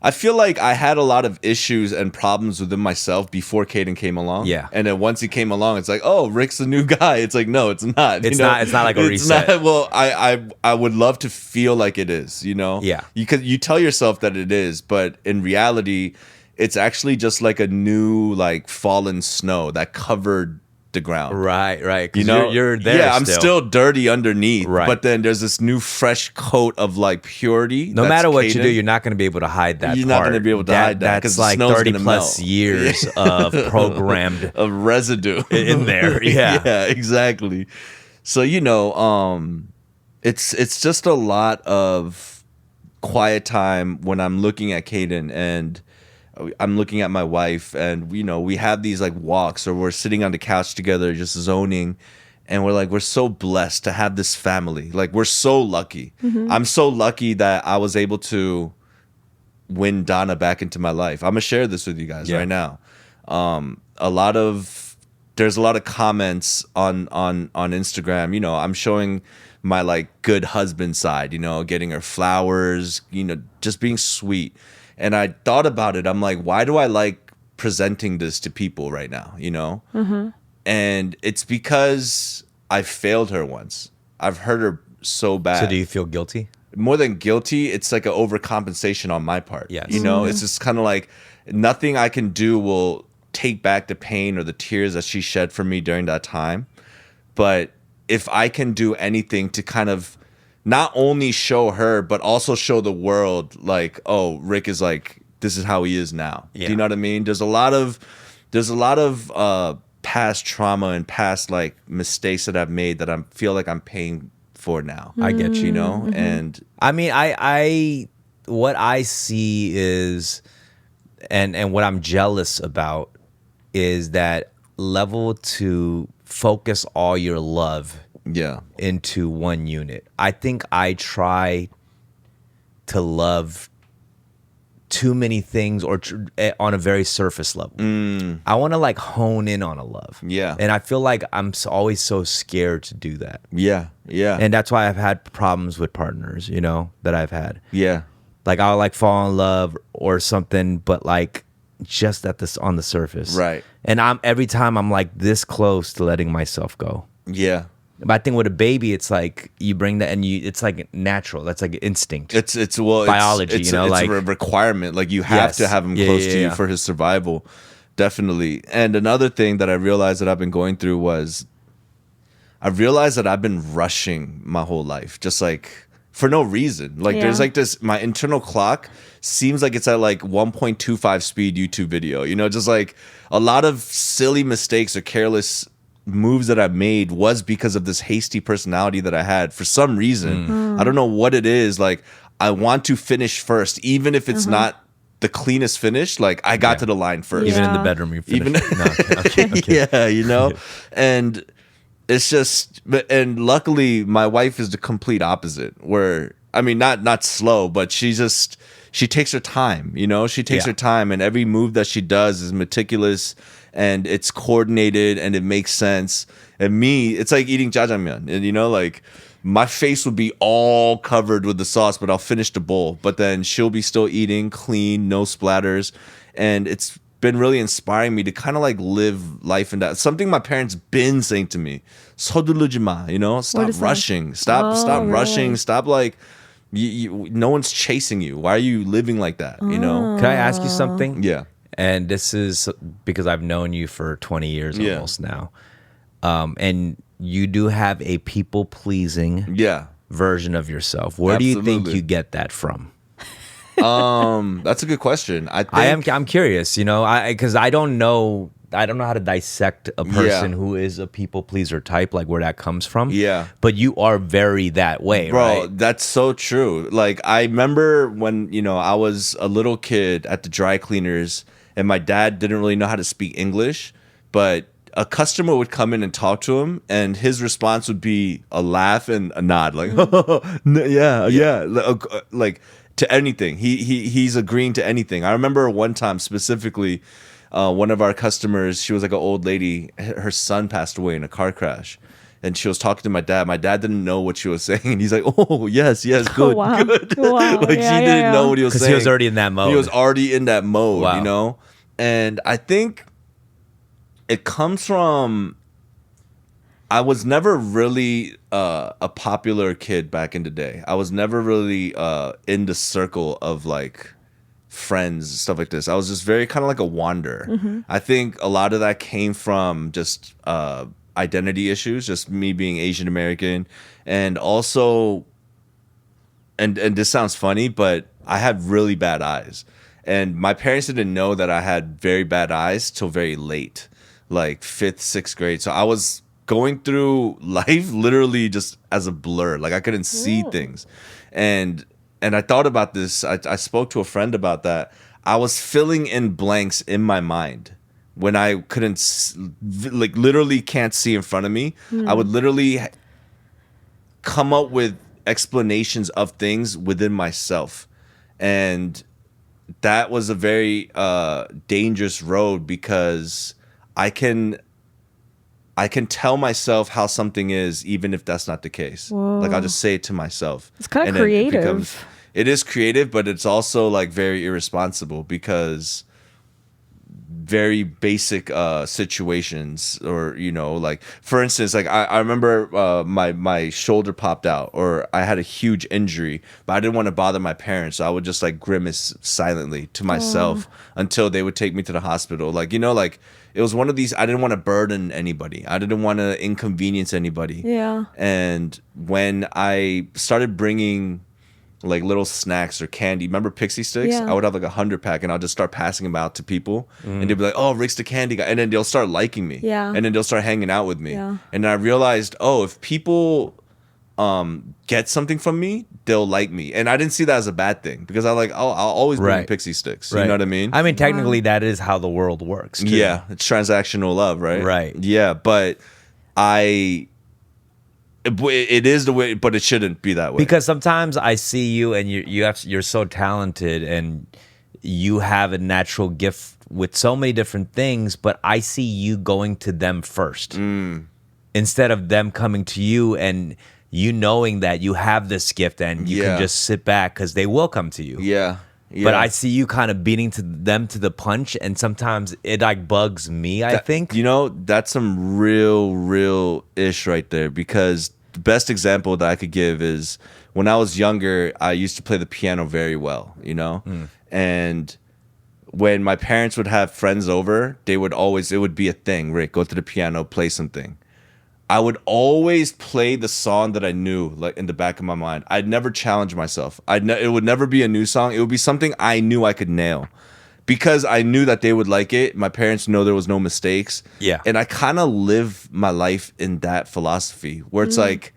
I feel like I had a lot of issues and problems within myself before Caden came along. Yeah. And then once he came along, it's like, oh, Rick's the new guy. It's like, no, it's not. It's not. It's not like a reset. Well, I would love to feel like it is, you know? Yeah. You tell yourself that it is, but in reality, it's actually just like a new, like, fallen snow that covered the ground. Right. You know, you're there. Yeah, I'm still dirty underneath. Right. But then there's this new fresh coat of like purity. No matter what you do, you're not going to be able to hide that. You're not going to be able to hide that because like 30 plus years of programmed of residue in there. Yeah. Yeah, exactly. So, you know, it's just a lot of quiet time when I'm looking at Caden, and I'm looking at my wife, and we have these like walks, or we're sitting on the couch together, just zoning, and we're like, we're so blessed to have this family. Like, we're so lucky. I'm so lucky that I was able to win Donna back into my life. I'm gonna share this with you guys right now. There's a lot of comments on Instagram. I'm showing my like good husband side, getting her flowers, just being sweet. And I thought about it. I'm like, why do I like presenting this to people right now? And it's because I failed her once. I've hurt her so bad. So do you feel guilty? More than guilty, it's like an overcompensation on my part. Yes. It's just kind of like nothing I can do will take back the pain or the tears that she shed for me during that time. But if I can do anything to kind of not only show her, but also show the world, like, oh, Rick is like, this is how he is now. Yeah. Do you know what I mean? There's a lot of past trauma and past like mistakes that I've made that I feel like I'm paying for now. I get you. And I mean, I what I see is, and what I'm jealous about is that level to focus all your love yeah, into one unit. I think I try to love too many things on a very surface level. I want to like hone in on a love. Yeah. And I feel like I'm always so scared to do that. yeah, And that's why I've had problems with partners, that I've had. yeah. Like I'll like fall in love or something, but like just on the surface. Right. And every time I'm like this close to letting myself go. Yeah. But I think with a baby, it's like you bring that and it's like natural. That's like instinct. It's biology, It's like a requirement. Like you have Yes. to have him Yeah, close yeah, to you yeah. for his survival, definitely. And another thing that I realized that I've been going through was, I realized that I've been rushing my whole life, just like for no reason. Like there's Yeah. like this, my internal clock seems like it's at like 1.25 speed YouTube video. Just like a lot of silly mistakes or careless moves that I made was because of this hasty personality that I had for some reason. I don't know what it is. Like I want to finish first, even if it's not the cleanest finish. Like I got to the line first. Even in the Yeah. bedroom, you finish. Even- No, okay. Yeah, and it's just, and luckily my wife is the complete opposite, where I mean not slow, but she takes her time. She takes Yeah. her time, and every move that she does is meticulous, and it's coordinated, and it makes sense. And me, it's like eating jjajangmyeon, and like my face would be all covered with the sauce, but I'll finish the bowl. But then she'll be still eating clean, no splatters, and it's been really inspiring me to kind of like live life in that. Something my parents been saying to me, "서두르지 마," stop is that? rushing, stop Oh, rushing, really? stop like. No one's chasing you. Why are you living like that? Can I ask you something? Yeah. And this is because I've known you for 20 years Yeah. almost now. And you do have a people pleasing Yeah. version of yourself. Where do you think Absolutely. you get that from? That's a good question. I'm curious, because I don't know how to dissect a person Yeah. who is a people pleaser type, like where that comes from. Yeah. But you are very that way, Bro, right? that's so true. Like I remember when, I was a little kid at the dry cleaners and my dad didn't really know how to speak English, but a customer would come in and talk to him and his response would be a laugh and a nod, like, yeah. Like to anything. He's agreeing to anything. I remember one time specifically, one of our customers, she was like an old lady, her son passed away in a car crash. And she was talking to my dad. My dad didn't know what she was saying. And he's like, oh, yes, good, wow. good. Wow. Like Yeah, she yeah, didn't yeah. know what he was 'Cause saying. he was already in that mode. He was already in that mode, Wow. And I think it comes from, I was never really a popular kid back in the day. I was never really in the circle of like friends, stuff like this. I was just very kind of like a wanderer. I think a lot of that came from just identity issues, just me being Asian American, and also, and this sounds funny, but I had really bad eyes, and my parents didn't know that I had very bad eyes till very late, like 5th, 6th grade. So I was going through life literally just as a blur, like I couldn't see things, and I thought about this. I spoke to a friend about that. I was filling in blanks in my mind when I couldn't, like, literally can't see in front of me. I would literally come up with explanations of things within myself. And that was a very dangerous road, because I can tell myself how something is, even if that's not the case. Like, I'll just say it to myself. It's kind of And then creative. it is creative, but it's also like very irresponsible, because very basic situations, or like, for instance, like I remember my shoulder popped out, or I had a huge injury, but I didn't want to bother my parents, so I would just like grimace silently to myself until they would take me to the hospital. Like, like, it was one of these, I didn't want to burden anybody, I didn't want to inconvenience anybody. Yeah. And when I started bringing like little snacks or candy, remember Pixie Sticks? Yeah. I would have like 100-pack, and I'll just start passing them out to people, and they'd be like, "Oh, Rick's the candy guy," and then they'll start liking me. Yeah. And then they'll start hanging out with me. Yeah. And then I realized, oh, if people get something from me, they'll like me. And I didn't see that as a bad thing, because I'll always bring Right. Pixie Sticks. Right. You know what I mean? I mean, technically, that is how the world works. Too. Yeah, it's transactional love, right? Right. Yeah, but it is the way, but it shouldn't be that way. Because sometimes I see you, and you're so talented, and you have a natural gift with so many different things, but I see you going to them first instead of them coming to you, and you knowing that you have this gift and you Yeah. can just sit back, because they will come to you. yeah. But I see you kind of beating them to the punch, and sometimes it like bugs me, I think. That's some real ish right there, because the best example that I could give is when I was younger, I used to play the piano very well, and when my parents would have friends over, it would be a thing. Rick, go to the piano, play something. I would always play the song that I knew, like, in the back of my mind. I'd never challenge myself. It would never be a new song. It would be something I knew I could nail, because I knew that they would like it. My parents know there was no mistakes. Yeah. And I kind of live my life in that philosophy, where it's like,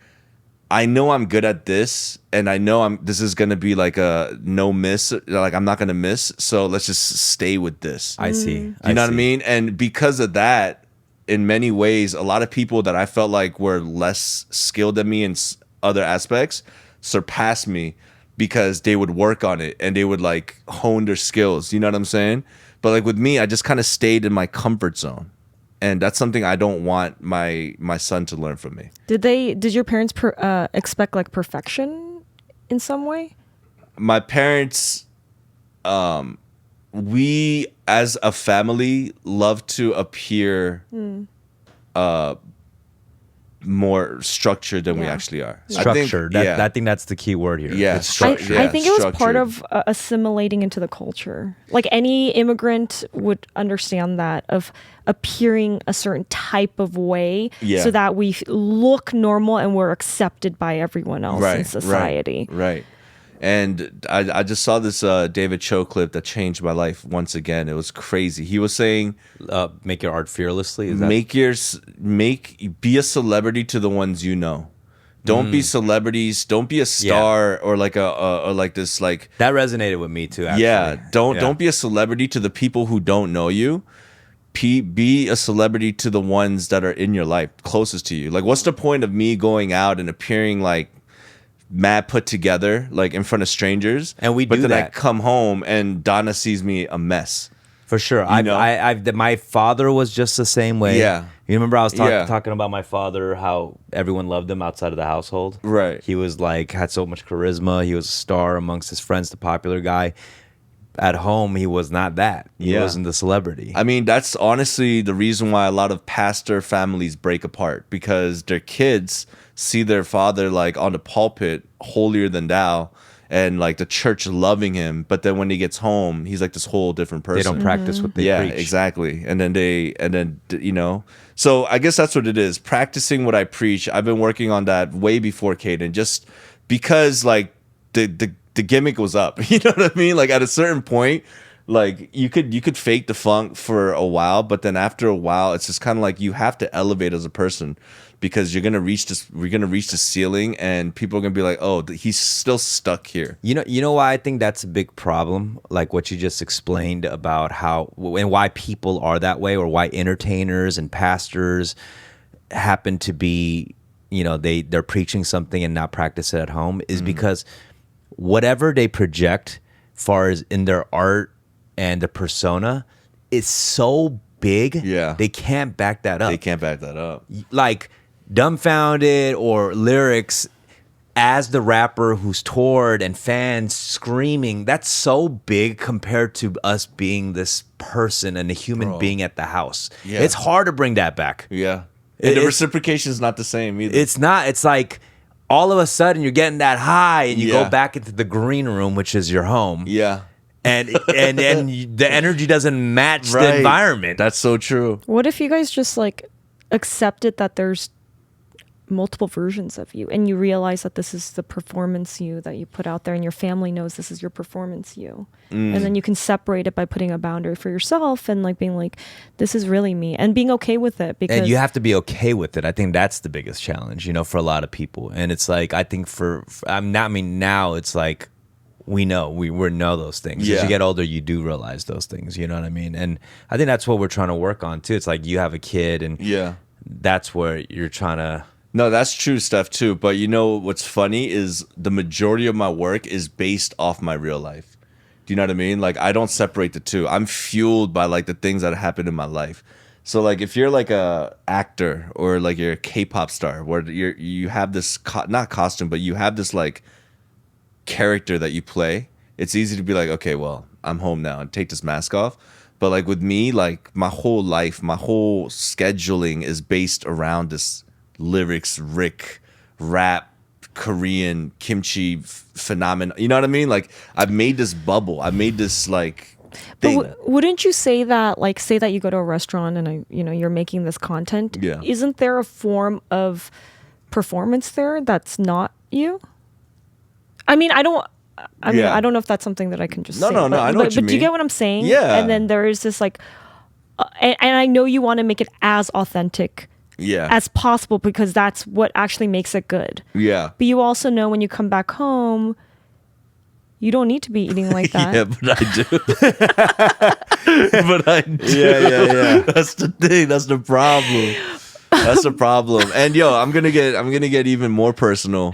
I know I'm good at this, and I know this is going to be like a no miss. Like, I'm not going to miss. So let's just stay with this. I see. You know what I mean? And because of that, in many ways, a lot of people that I felt like were less skilled than me in other aspects surpassed me, because they would work on it and they would like hone their skills. You know what I'm saying? But like with me, I just kind of stayed in my comfort zone. And that's something I don't want my son to learn from me. Did your parents expect like perfection in some way? My parents, we as a family love to appear more structured than we Yeah. actually are. Structure. I think that's the key word here. Yeah. It's I structure. think it was part structured. of assimilating into the culture. Like any immigrant would understand that, of appearing a certain type of way, Yeah. so that we look normal and we're accepted by everyone else in society. Right. And I just saw this David Cho clip that changed my life once again. It was crazy. He was saying, Make your art fearlessly. Is that be a celebrity to the ones you know. Don't be celebrities. Don't be a star or like or like this like. that resonated with me too? Actually. Yeah. Don't be a celebrity to the people who don't know you. Be a celebrity to the ones that are in your life, closest to you. Like, what's the point of me going out and appearing like mad put together, like in front of strangers? And we but do then I that. come home and Donna sees me a mess. For sure. My father was just the same way. Yeah. You remember I was Yeah. talking about my father, how everyone loved him outside of the household. Right. He was like, had so much charisma. He was a star amongst his friends, the popular guy. At home, he was not that. He Yeah. wasn't the celebrity. I mean, that's honestly the reason why a lot of pastor families break apart, because their kids see their father like on the pulpit, holier than thou, and like the church loving him. But then when he gets home, he's like this whole different person. They don't practice what they Yeah, preach. exactly. And then so I guess that's what it is. Practicing what I preach. I've been working on that way before Caden, just because like the gimmick was up. You know what I mean? Like at a certain point, Like you could fake the funk for a while, but then after a while, it's just kind of like you have to elevate as a person because we're gonna reach the ceiling, and people are gonna be like, oh, he's still stuck here. You know why I think that's a big problem? Like what you just explained about how and why people are that way, or why entertainers and pastors happen to be, they're preaching something and not practice it at home, is because whatever they project, far as in their art and the persona, is so big. Yeah. They can't back that up. They can't back that up. Like Dumbfounded or lyrics as the rapper who's toured and fans screaming, that's so big compared to us being this person and a human being at the house. Yeah. It's hard to bring that back. Yeah. And the reciprocation is not the same either. It's not. It's like all of a sudden you're getting that high and you Yeah. go back into the green room, which is your home. yeah. And the energy doesn't match the environment. That's so true. What if you guys just like accepted that there's multiple versions of you, and you realize that this is the performance you that you put out there, and your family knows this is your performance you, and then you can separate it by putting a boundary for yourself and like being like, this is really me, and being okay with it, because And you have to be okay with it. I think that's the biggest challenge, for a lot of people. And it's like, I think now it's like we know those things. As Yeah. you get older, you do realize those things. You know what I mean? And I think that's what we're trying to work on too. It's like you have a kid, and Yeah. that's where you're trying to. No, that's true stuff too. But what's funny is the majority of my work is based off my real life. Do you know what I mean? Like I don't separate the two. I'm fueled by like the things that happen in my life. So like if you're like a actor or like you're a K-pop star where you have this not costume, but you have this like character that you play, it's easy to be like, okay, well, I'm home now and take this mask off. But like with me, like my whole life, my whole scheduling is based around this lyrics, rap, Korean, kimchi phenomenon. You know what I mean? Like I've made this bubble. I made this like thing. But wouldn't you say that, like, say that you go to a restaurant and you're making this content? Yeah. Isn't there a form of performance there that's not you? I mean, I don't know if that's something that I can just No, say. no, but, I know what you but do you mean. get what I'm saying? Yeah. And then there is this like, and I know you want to make it as authentic Yeah. as possible because that's what actually makes it good. Yeah. But you also know when you come back home, you don't need to be eating like that. Yeah, but I do. But I do. Yeah. That's the thing. That's the problem. That's the problem. And I'm gonna get even more personal.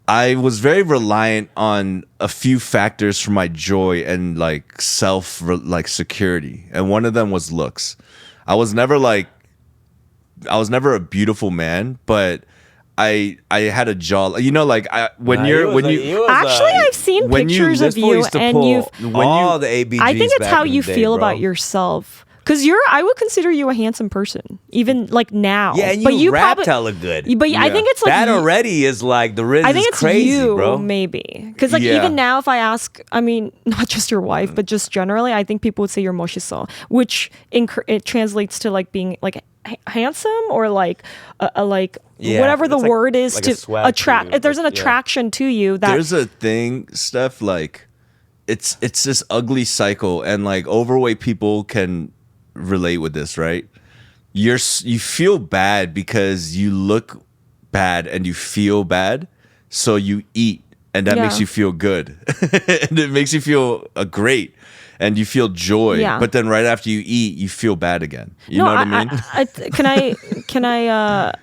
I was very reliant on a few factors for my joy and like security, and one of them was looks. I was never a beautiful man, but I had a jaw. Actually, I've seen when you- pictures of This fool you, used to and pull you've. all the ABGs. I think it's back how in you the day, feel bro. about yourself. Because I would consider you a handsome person, even like now. Yeah, and but you rap probably, hella good. But I think it's like that you- already is like the riz I think is it's crazy, you, bro. maybe. Because like Yeah. even now, if I ask, I mean, not just your wife, but just generally, I think people would say you're moshiso, which it translates to like being like handsome or like like Yeah, whatever the it's like- word is like a to swag to attract. you, There's an like, yeah. attraction to you that There's a thing, Steph, like it's this ugly cycle, and like overweight people can relate with this, right? You feel bad because you look bad and you feel bad, so you eat, and that Yeah. makes you feel good, and it makes you feel great, and you feel joy. Yeah. But then right after you eat, you feel bad again. You know what I mean? Can I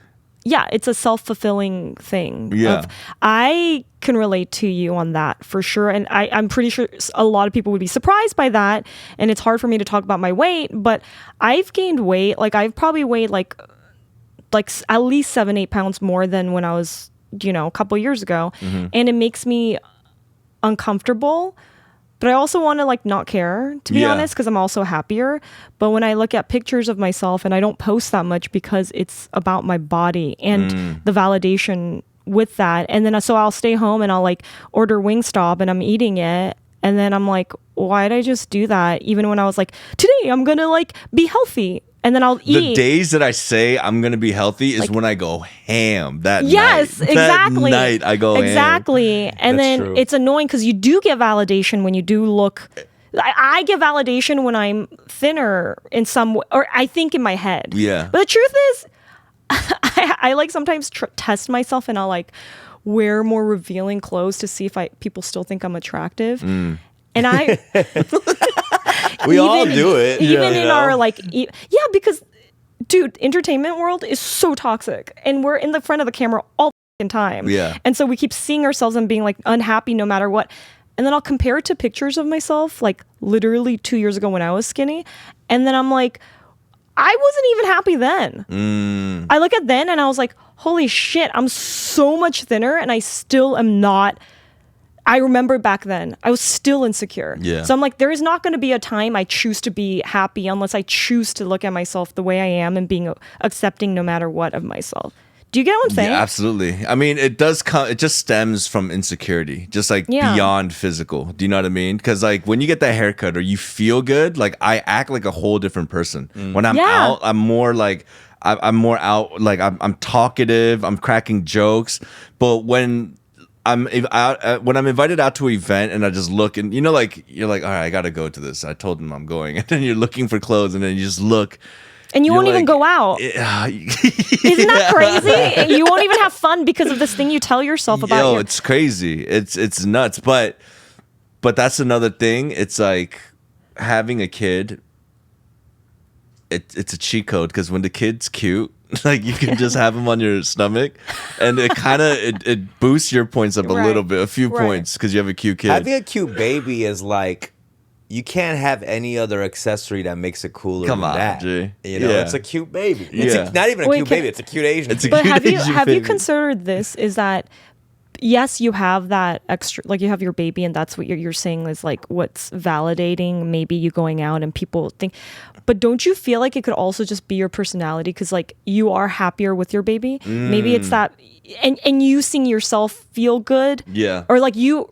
yeah, it's a self-fulfilling thing. Yeah. I can relate to you on that for sure. And I'm pretty sure a lot of people would be surprised by that. And it's hard for me to talk about my weight, but I've gained weight. Like I've probably weighed like at least 7-8 pounds more than when I was, a couple years ago. Mm-hmm. And it makes me uncomfortable. But I also want to like not care, to be Yeah. honest, because I'm also happier. But when I look at pictures of myself, and I don't post that much because it's about my body and the validation with that. And then so I'll stay home and I'll like order Wingstop and I'm eating it. And then I'm like, why did I just do that? Even when I was like, today I'm going to like be healthy. And then I'll eat. The days that I say I'm gonna be healthy is when I go ham that Yes, night. exactly. That night I go ham. exactly. And That's then true. it's annoying because you do get validation when you do look I get validation when I'm thinner in some way, or I think in my head. Yeah. But the truth is, I like sometimes test myself, and I'll like wear more revealing clothes to see if people still think I'm attractive. And I We all do it. even you in know? our like because dude, entertainment world is so toxic, and we're in the front of the camera all the time. Yeah. And so we keep seeing ourselves and being like unhappy no matter what. And then I'll compare it to pictures of myself like literally 2 years ago when I was skinny, and then I'm like, I wasn't even happy then. I look at then and I was like, holy shit, I'm so much thinner, and I still am not. I remember back then, I was still insecure. Yeah. So I'm like, there is not going to be a time I choose to be happy unless I choose to look at myself the way I am and being accepting no matter what of myself. Do you get what I'm saying? Yeah, absolutely. I mean, it does come. It just stems from insecurity, just like Yeah. beyond physical. Do you know what I mean? Because like when you get that haircut or you feel good, like I act like a whole different person. When I'm Yeah. out, I'm more like I'm more out. Like I'm talkative. I'm cracking jokes. But when I'm out, when I'm invited out to an event and I just look and like you're like, all right, I gotta go to this. I told them I'm going, and then you're looking for clothes, and then you just look. And you You're won't even like, go out. Isn't that crazy? You won't even have fun because of this thing you tell yourself about. Yo, it's crazy. It's nuts. But that's another thing. It's like having a kid. It's a cheat code because when the kid's cute, like you can just have him on your stomach, and it kind of it boosts your points up a Right. little bit, a few Right. points because you have a cute kid. Having a cute baby is like, you can't have any other accessory that makes it cooler Come than on, that. G. You know, Yeah. it's a cute baby. It's Yeah. not even a Wait, cute can- baby. It's a cute Asian. It's a baby. But have you Asian have you baby. considered this? Is that yes, you have that extra, like you have your baby, and that's what you're saying is like what's validating. Maybe you going out and people think, but don't you feel like it could also just be your personality? Because like you are happier with your baby. Maybe it's that, and you seeing yourself feel good. Yeah. Or like you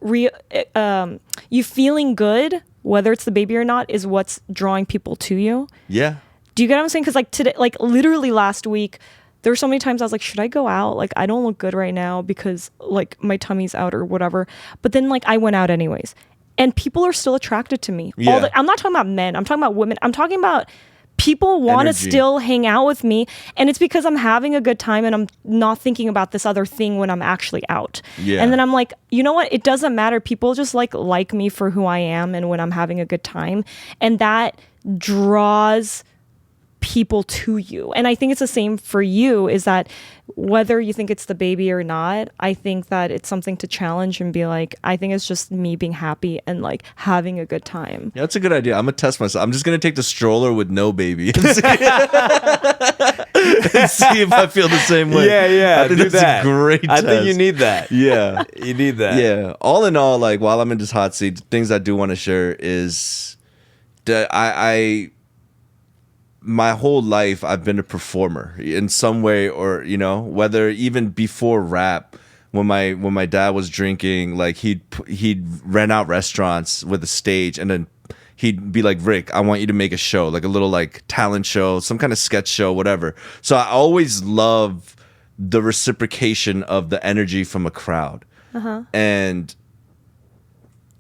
you feeling good, whether it's the baby or not, is what's drawing people to you. Yeah. Do you get what I'm saying? Because like today, like literally last week, there were so many times I was like, should I go out? Like I don't look good right now because like my tummy's out or whatever. But then like I went out anyways, and people are still attracted to me. Yeah. I'm not talking about men. I'm talking about women. I'm talking about people want to Energy. still hang out with me, and it's because I'm having a good time and I'm not thinking about this other thing when I'm actually out. Yeah. And then I'm like, you know what? It doesn't matter. People just like me for who I am and when I'm having a good time, and that draws people to you. And I think it's the same for you, is that whether you think it's the baby or not, I think that it's something to challenge and be like, I think it's just me being happy and like having a good time. Yeah, that's a good idea. I'm gonna test myself. I'm just gonna take the stroller with no baby and see, and see if I feel the same way. I think that's a great I think you test. need that. Yeah. You need that. Yeah. All in all, like while I'm in this hot seat, things I do want to share is that I my whole life I've been a performer in some way, or whether even before rap, when my dad was drinking, like he'd rent out restaurants with a stage, and then he'd be like, Rick, I want you to make a show, like a little like talent show, some kind of sketch show, whatever. So I always love the reciprocation of the energy from a crowd. And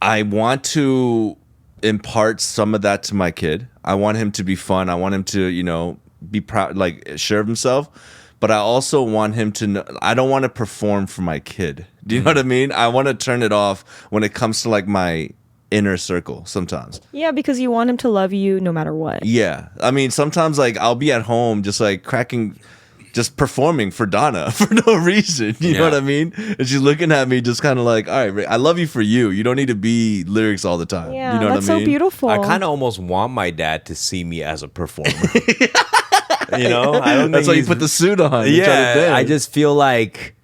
I want to impart some of that to my kid. I want him to be fun. I want him to, be proud, like sure of himself. But I also want him to know, I don't want to perform for my kid. Do you know what I mean? I want to turn it off when it comes to like my inner circle sometimes. Yeah, because you want him to love you no matter what. Yeah. I mean, sometimes like I'll be at home just like just performing for Donna for no reason. You know what I mean? And she's looking at me just kind of like, all right, Rick, I love you for you. You don't need to be lyrics all the time. Yeah, you know that's what I mean? so beautiful. I kind of almost want my dad to see me as a performer. I don't That's think why you he's- put the suit on. and try to Yeah, dance. I just feel like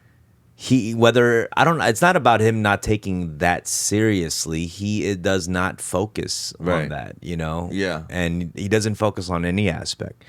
it's not about him not taking that seriously. He does not focus on Right. that, Yeah. and he doesn't focus on any aspect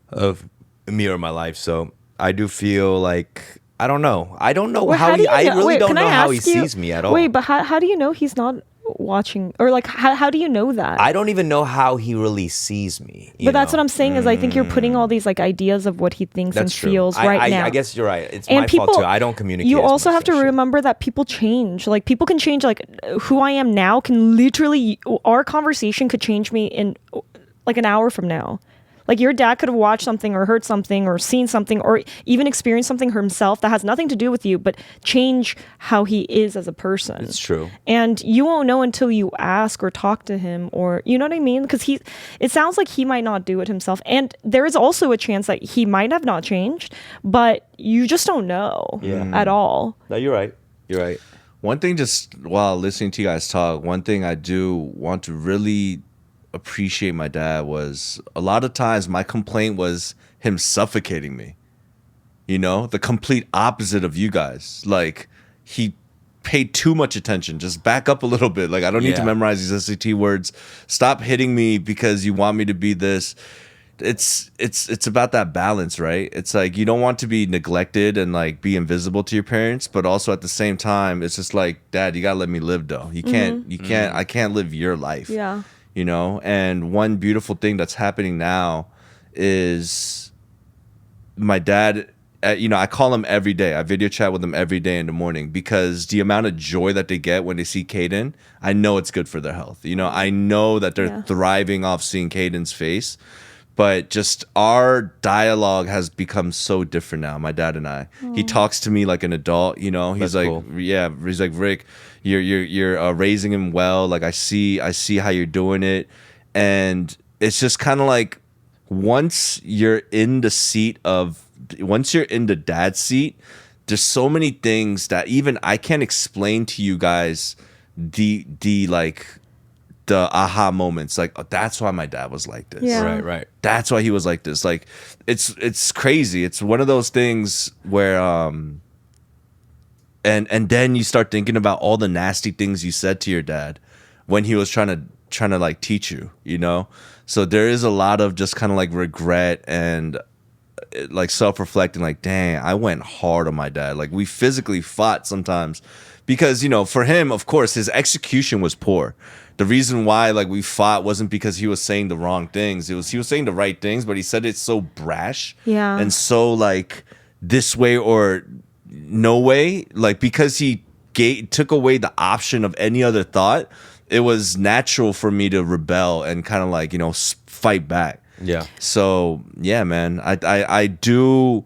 of me or my life. So I do feel like I don't know Wait, how do he. you I know- really wait, don't can know I how he ask you- sees me at all. Wait, but how do you know he's not watching, or like how do you know that? I don't even know how he really sees me. But that's what I'm saying is I think you're putting all these like ideas of what he thinks and That's true. feels now. I guess you're right. It's And my fault too. I don't communicate. You as also much have to as I should. remember that people change. Like people can change. Like who I am now can literally, our conversation could change me in like an hour from now. Like your dad could have watched something or heard something or seen something or even experienced something himself that has nothing to do with you, but change how he is as a person. It's true. And you won't know until you ask or talk to him, or you know what I mean? Because it sounds like he might not do it himself. And there is also a chance that he might have not changed, but you just don't know at all. No, you're right. You're right. One thing, just while listening to you guys talk, one thing I do want to really appreciate my dad was a lot of times my complaint was him suffocating me. You know, the complete opposite of you guys. Like he paid too much attention. Just back up a little bit. Like I don't need to Yeah. memorize these SAT words. Stop hitting me because you want me to be this. It's about that balance, right? It's like you don't want to be neglected and like be invisible to your parents, but also at the same time, it's just like, Dad, you gotta let me live though. You can't I can't live your life. Yeah. You know? And one beautiful thing that's happening now is my dad, you know, I call him every day. I video chat with him every day in the morning because the amount of joy that they get when they see Caden, I know it's good for their health. You know, I know that they're Yeah. thriving off seeing Caden's face. But just our dialogue has become so different now, my dad and I. He talks to me like an adult, you know. He's That's like, cool. yeah, he's like, Rick, you're raising him well. Like I see how you're doing it, and it's just kind of like once you're in the dad's seat, there's so many things that even I can't explain to you guys. The aha moments, like, oh, that's why my dad was like this. Yeah. Right, right. That's why he was like this. Like it's crazy. It's one of those things where and then you start thinking about all the nasty things you said to your dad when he was trying to like teach you, you know? So there is a lot of just kind of like regret and like self-reflecting, like, dang, I went hard on my dad. Like we physically fought sometimes because, you know, for him, of course, his execution was poor. The reason why like we fought wasn't because he was saying the wrong things. He was saying the right things, but he said it so brash Yeah. and so like this way or no way. Like because he took away the option of any other thought, it was natural for me to rebel and kind of like, you know, fight back. Yeah. So yeah, man, I do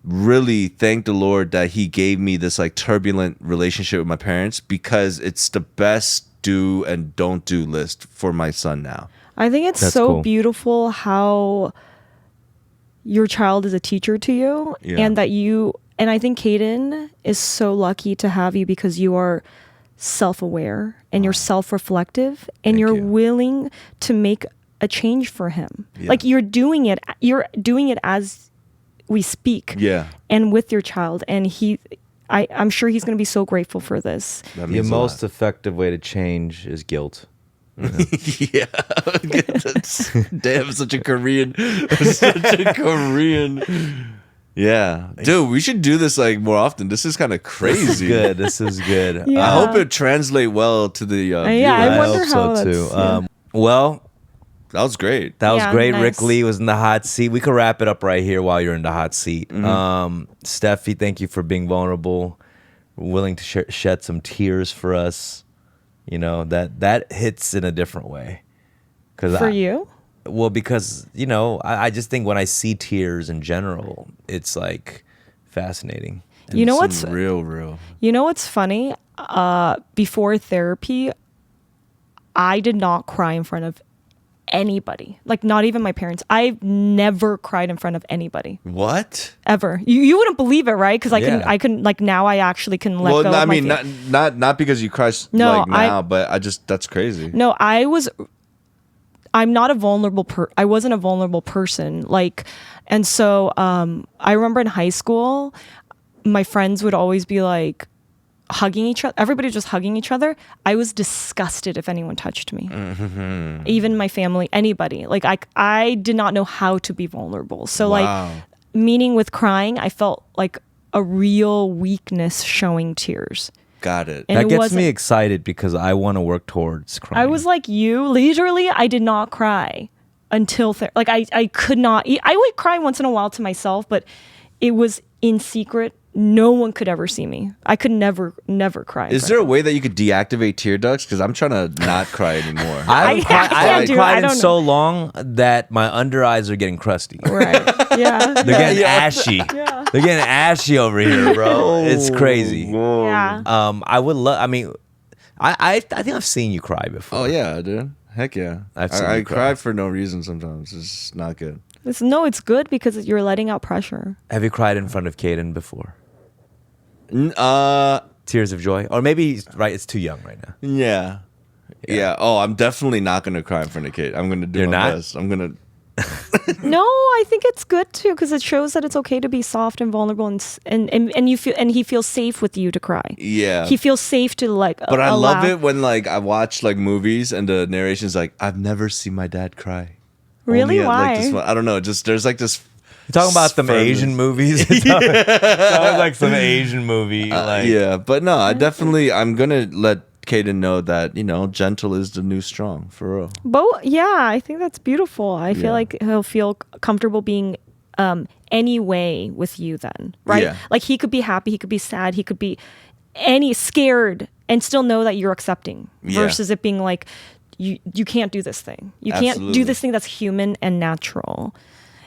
really thank the Lord that he gave me this like turbulent relationship with my parents because it's the best do and don't do list for my son now. I think it's That's so cool. beautiful how your child is a teacher to you, Yeah. and I think Caden is so lucky to have you because you are self-aware and you're self-reflective and Thank you're you. willing to make a change for him. Yeah. Like you're doing it as we speak. Yeah. And with your child, and I'm sure he's going to be so grateful for this. That The means a most lot. effective way to change is guilt. Yeah. That's, damn, such a Korean. Such a Korean. Yeah. Dude, we should do this like more often. This is kind of crazy. Good. This is good. Yeah. I hope it translate well to the yeah, I viewers. I wonder hope how so too. that's- yeah. Well, That was great. that was Yeah, great. nice. Rick Lee was in the hot seat. We could wrap it up right here while you're in the hot seat. Steffi, thank you for being vulnerable, willing to shed some tears for us. You know, that hits in a different way. For you? Well, because, you know, I just think when I see tears in general, it's like fascinating. You know Some what's real. You know what's funny? Before therapy, I did not cry in front of anybody. Like not even my parents. I've never cried in front of anybody What? ever. You wouldn't believe it, right? Because Yeah. I can like now I actually can let Well, go. no, I of my mean, feelings. not because you cry No, like now, but that's crazy. No, I'm not a vulnerable I wasn't a vulnerable person. Like, and so I remember in high school, my friends would always be like hugging each other. Everybody just hugging each other. I was disgusted if anyone touched me, even my family, anybody. Like I did not know how to be vulnerable. So Wow. like, meaning with crying, I felt like a real weakness showing tears. Got it. And That it gets wasn't- me excited because I want to work towards crying. I was like you. Literally, I did not cry until like I could not. I would cry once in a while to myself, but it was in secret. No one could ever see me. I could never cry. in Is front there a of way that you could deactivate tear ducts? Because I'm trying to not cry anymore. I haven't cried, I can't haven't do it. cried I in don't so long that my under eyes are getting crusty. them. Right? Yeah. They're getting Yeah. ashy. They're getting ashy over here, bro. It's crazy. Yeah. I would love. I mean, I think I've seen you cry before. Oh yeah, dude. Heck yeah. I've seen I you cry. cry for no reason sometimes. It's not good. It's good because you're letting out pressure. Have you cried in front of Caden before? Uh, Tears of joy, or maybe right? It's too young right now. yeah. Yeah. Oh, I'm definitely not gonna cry in front of Kate. I'm gonna do You're my not? best. I'm gonna. No, I think it's good too because it shows that it's okay to be soft and vulnerable, and you feel and he feels safe with you to cry. Yeah. He feels safe to like. But I love allow- it when like I watch like movies and the narration's like, I've never seen my dad cry. Really? Only at, like, this Why? one. I don't know. Just there's like this. You're talking about some firmness. Asian movies. It sounds like some Asian movie. Like, Yeah, but no, I'm gonna let Kaden know that gentle is the new strong for real. Yeah, I think that's beautiful. I feel Yeah. like he'll feel comfortable being any way with you then, right? Yeah. Like he could be happy, he could be sad, he could be scared and still know that you're accepting Yeah. versus it being like you can't do this thing. You can't Absolutely. do this thing that's human and natural.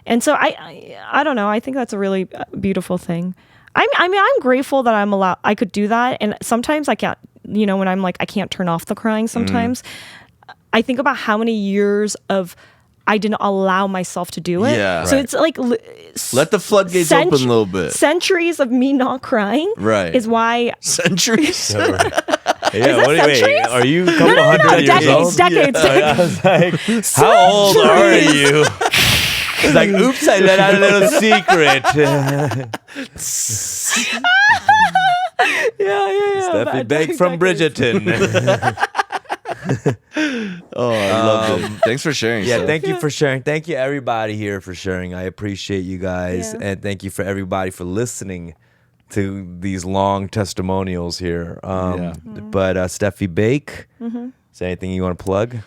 And so I don't know. I think that's a really beautiful thing. I mean, I'm grateful that I could do that. And sometimes I can't, when I'm like, I can't turn off the crying sometimes. I think about how many years of I didn't allow myself to do it. Yeah. So Right. it's like Let the floodgates open a little bit. Centuries of me not crying Right. is why Centuries. Yeah, that what do you wait? centuries? Are you a couple hundred years old? decades. I was like, how old are you? It's like, oops, I let out a little secret. Yeah. Steffi Bake from Bridgerton. Oh, I loved it. Thanks for sharing. Yeah, Steph. thank you for sharing. Thank you everybody here for sharing. I appreciate you guys, Yeah. and thank you for everybody for listening to these long testimonials here. Yeah. But Steffi Bake, is there anything you want to plug?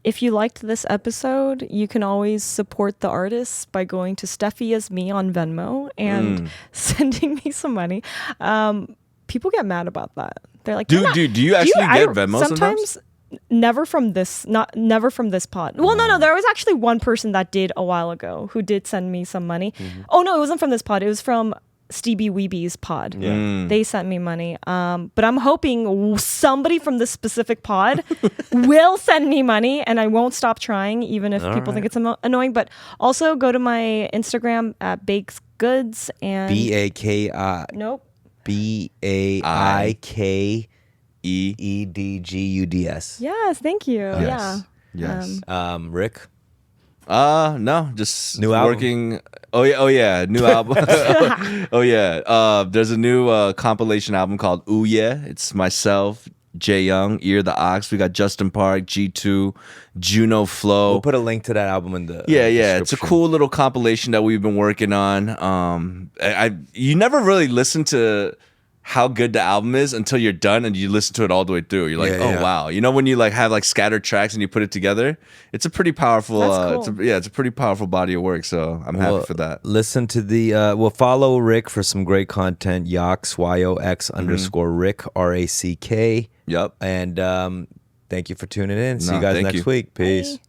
If you liked this episode, you can always support the artists by going to Steffi as me on Venmo and sending me some money. People get mad about that. They're like, Do "You're not- do you actually get Venmo sometimes? Never from this pod. Well, no, there was actually one person that did a while ago who did send me some money. Oh no, it wasn't from this pod. It was from Stevie Weeby's pod. They sent me money. But I'm hoping somebody from this specific pod will send me money, and I won't stop trying, even if people think it's annoying. But also go to my Instagram at Bakes Goods and BAKI nope. BAIKEDGUDS. Yes, thank you. Yes. Yeah. Yes. Rick. No, just New album? working. Oh yeah, new album. Oh yeah, there's a new compilation album called Ooh Yeah. It's myself, Jay Young, Ear the Ox. We got Justin Park, G2, Juno Flow. We'll put a link to that album in the Yeah, it's a description. cool little compilation that we've been working on. You never really listen to how good the album is until you're done and you listen to it all the way through. You're like, Yeah, oh yeah. wow. When you like have like scattered tracks and you put it together, it's a pretty powerful. That's cool. It's a pretty powerful body of work. So I'm happy for that. Listen to the follow Rick for some great content. Yox YOX_ Rick RACK. Yep. And thank you for tuning in. See No, you guys thank next you. week. Peace. Bye.